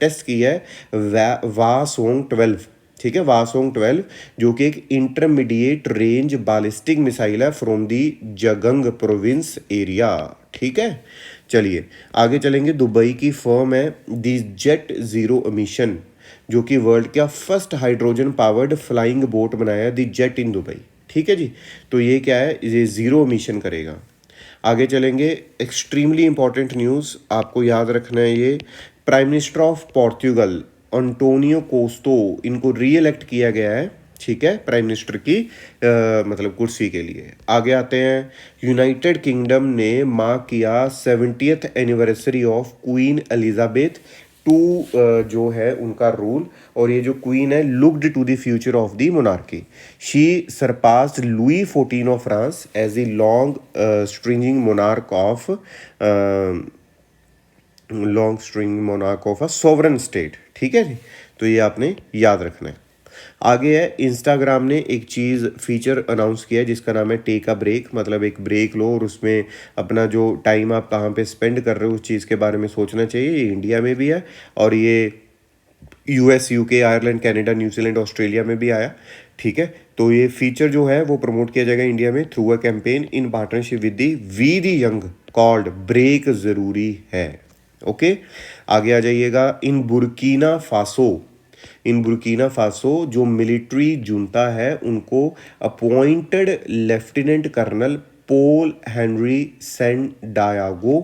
टेस्ट की है वासोंग 12। ठीक है, वासोंग 12 जो कि एक इंटरमीडिएट रेंज बैलिस्टिक मिसाइल है फ्रॉम दी जगंग प्रोविंस एरिया। ठीक है, चलिए आगे चलेंगे, दुबई की फर्म है दी जेट ज़ीरो एमिशन, जो कि वर्ल्ड का first hydrogen powered flying boat बनाया, दी जेट इन दुबई। ठीक है जी, तो ये क्या है, ये ज़ीरो एमिशन करेगा। आगे चलेंगे, एक्सट्रीमली इंपॉर्टेंट न्यूज़ आपको याद रखना है, ये prime minister of Portugal Antonio costo, इनको री इलेक्ट किया गया है। ठीक है, प्राइम मिनिस्टर की मतलब कुर्सी के लिए। आगे आते हैं, यूनाइटेड किंगडम ने मार्क किया 70th anniversary of queen Elizabeth two जो है उनका रूल, और ये जो क्वीन है looked to the future of the monarchy. She surpassed Louis 14 of France as a long stringing monarch of a sovereign state. ठीक है जी, तो ये आपने याद रखना है। आगे है, इंस्टाग्राम ने एक चीज़ फीचर अनाउंस किया है जिसका नाम है टेक अ ब्रेक, मतलब एक ब्रेक लो और उसमें अपना जो टाइम आप कहाँ पे स्पेंड कर रहे हो उस चीज़ के बारे में सोचना चाहिए। ये इंडिया में भी है और ये US UK Ireland Canada New Zealand Australia में भी आया। ठीक है, तो ये फीचर जो है वो प्रमोट किया जाएगा इंडिया में through a campaign in partnership with the young called break ज़रूरी है। ओके, आगे आ जाइएगा, इन बुर्किना फासो जो मिलिट्री जुनता है उनको appointed lieutenant colonel Paul Henri Sandaogo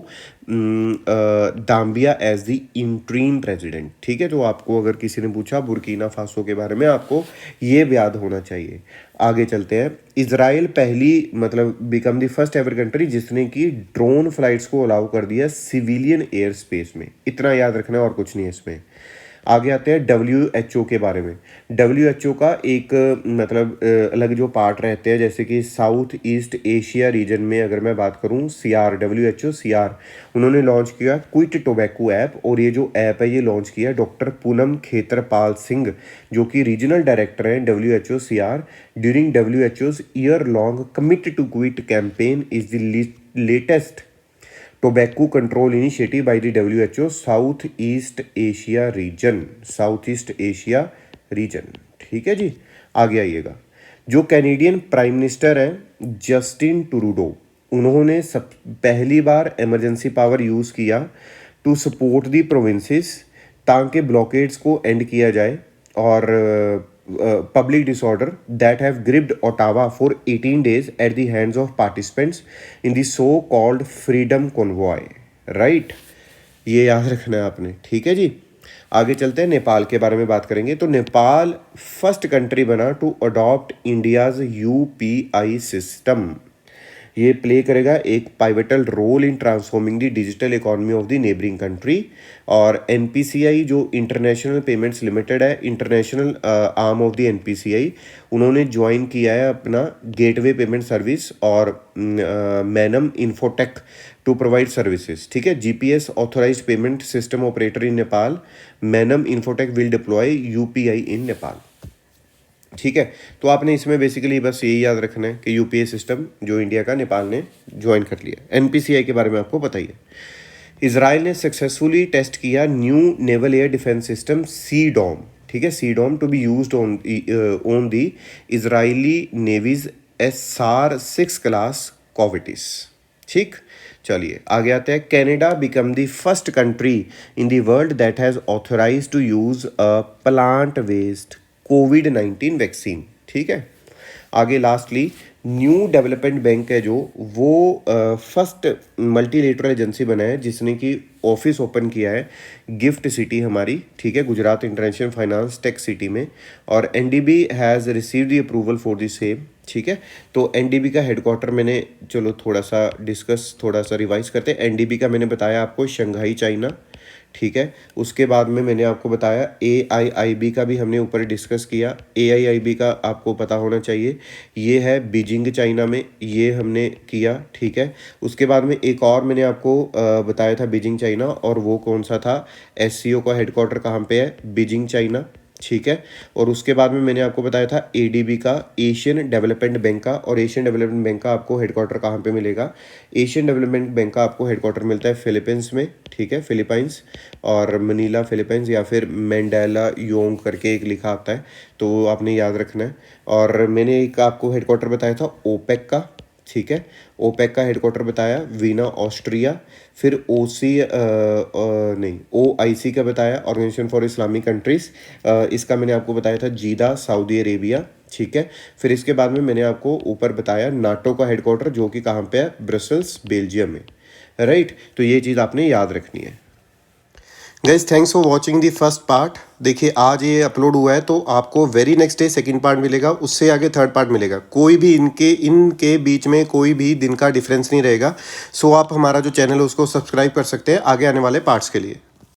Damiba as the interim president. ठीक है, तो आपको अगर किसी ने पूछा बुर्किना फासो के बारे में आपको ये याद होना चाहिए। आगे चलते हैं, इजराइल पहली मतलब become the first ever country जिसने की ड्रोन फ्लाइट्स को अलाउ कर दिया सिविलियन एयर स्पेस में। इतना याद रखना है और कुछ नहीं है इसमें। आगे आते हैं WHO के बारे में। WHO का एक मतलब अलग जो पार्ट रहते हैं, जैसे कि साउथ ईस्ट एशिया रीजन में अगर मैं बात करूं, WHO उन्होंने लॉन्च किया क्विट टोबैको ऐप, और ये जो ऐप है ये लॉन्च किया डॉक्टर पूनम खेत्रपाल सिंह, जो कि रीजनल डायरेक्टर हैं WHO during WHO's year long commit to quit campaign is the latest tobacco control initiative by the WHO south east Asia region. ठीक है जी, आगे आइएगा। जो कैनेडियन प्राइम मिनिस्टर हैं जस्टिन ट्रूडो, उन्होंने पहली बार इमरजेंसी पावर यूज़ किया टू सपोर्ट दी प्रोविंसेस, ताकि ब्लॉकेड्स को एंड किया जाए, और public disorder that have gripped Ottawa for 18 days at the hands of participants in the so-called Freedom Convoy, right? ये याद रखना है आपने, ठीक है जी। आगे चलते हैं, नेपाल के बारे में बात करेंगे। तो नेपाल फर्स्ट कंट्री बना टू अडॉप्ट इंडियाज UPI सिस्टम। ये प्ले करेगा एक pivotal role in transforming the digital economy of the neighbouring country. और NPCI जो इंटरनेशनल पेमेंट्स लिमिटेड है, international arm of the NPCI, उन्होंने ज्वाइन किया है अपना गेटवे पेमेंट सर्विस और Manam Infotech to provide services. ठीक है, GPS authorised payment system operator in Nepal, Manam Infotech will deploy UPI in Nepal. ठीक है, तो आपने इसमें बेसिकली बस यही याद रखना है कि UPI सिस्टम जो इंडिया का नेपाल ने ज्वाइन कर लिया। NPCI के बारे में आपको बताइए। इजराइल ने सक्सेसफुली टेस्ट किया new naval air defence system CDOM। ठीक है, CDOM to be used on the Israeli navy's SR-6 class corvettes. ठीक, चलिए आगे आते हैं। Canada become the first country in the world that has authorised to use a plant based COVID-19 vaccine. ठीक है, आगे लास्टली न्यू डेवलपमेंट बैंक है जो, वो फर्स्ट मल्टीलेटरल एजेंसी बना है जिसने कि ऑफिस ओपन किया है गिफ्ट सिटी हमारी, ठीक है, Gujarat international finance tech city में, और NDB has received the approval for the same. ठीक है, तो NDB का हेडक्वार्टर मैंने, चलो थोड़ा सा रिवाइज करते हैं। NDB का मैंने बताया आपको शंघाई चाइना। ठीक है, उसके बाद में मैंने आपको बताया AIIB का भी हमने ऊपर डिस्कस किया। AIIB का आपको पता होना चाहिए, ये है बीजिंग चाइना में, ये हमने किया। ठीक है, उसके बाद में एक और मैंने आपको बताया था बीजिंग चाइना, और वो कौन सा था, SCO का हेडक्वार्टर कहाँ पे है, बीजिंग चाइना। ठीक है, और उसके बाद में मैंने आपको बताया था ADB का, एशियन डेवलपमेंट बैंक का, और एशियन डेवलपमेंट बैंक का आपको हेडक्वार्टर कहाँ पे मिलेगा, एशियन डेवलपमेंट बैंक का आपको हेडक्वार्टर मिलता है फिलीपींस में। ठीक है, फिलीपाइंस और मनीला फिलीपींस, या फिर मैंडेला योंग करके एक लिखा आता है, तो आपने याद रखना है। और मैंने एक आपको हेडक्वार्टर बताया था OPEC का। ठीक है, OPEC का हेडक्वार्टर बताया वीना ऑस्ट्रिया, फिर OIC का बताया ऑर्गेनाइजेशन फॉर इस्लामिक कंट्रीज़, इसका मैंने आपको बताया था जीदा सऊदी अरेबिया। ठीक है, फिर इसके बाद में मैंने आपको ऊपर बताया नाटो का हेडक्वार्टर जो कि कहाँ पे है, ब्रसल्स बेल्जियम में। राइट, तो ये चीज़ आपने याद रखनी है। Guys thanks for watching the first part. देखिए आज ये अपलोड हुआ है, तो आपको very next day second part मिलेगा, उससे आगे थर्ड पार्ट मिलेगा। कोई भी इनके बीच में कोई भी दिन का डिफरेंस नहीं रहेगा। सो आप हमारा जो चैनल है उसको सब्सक्राइब कर सकते हैं आगे आने वाले पार्ट्स के लिए।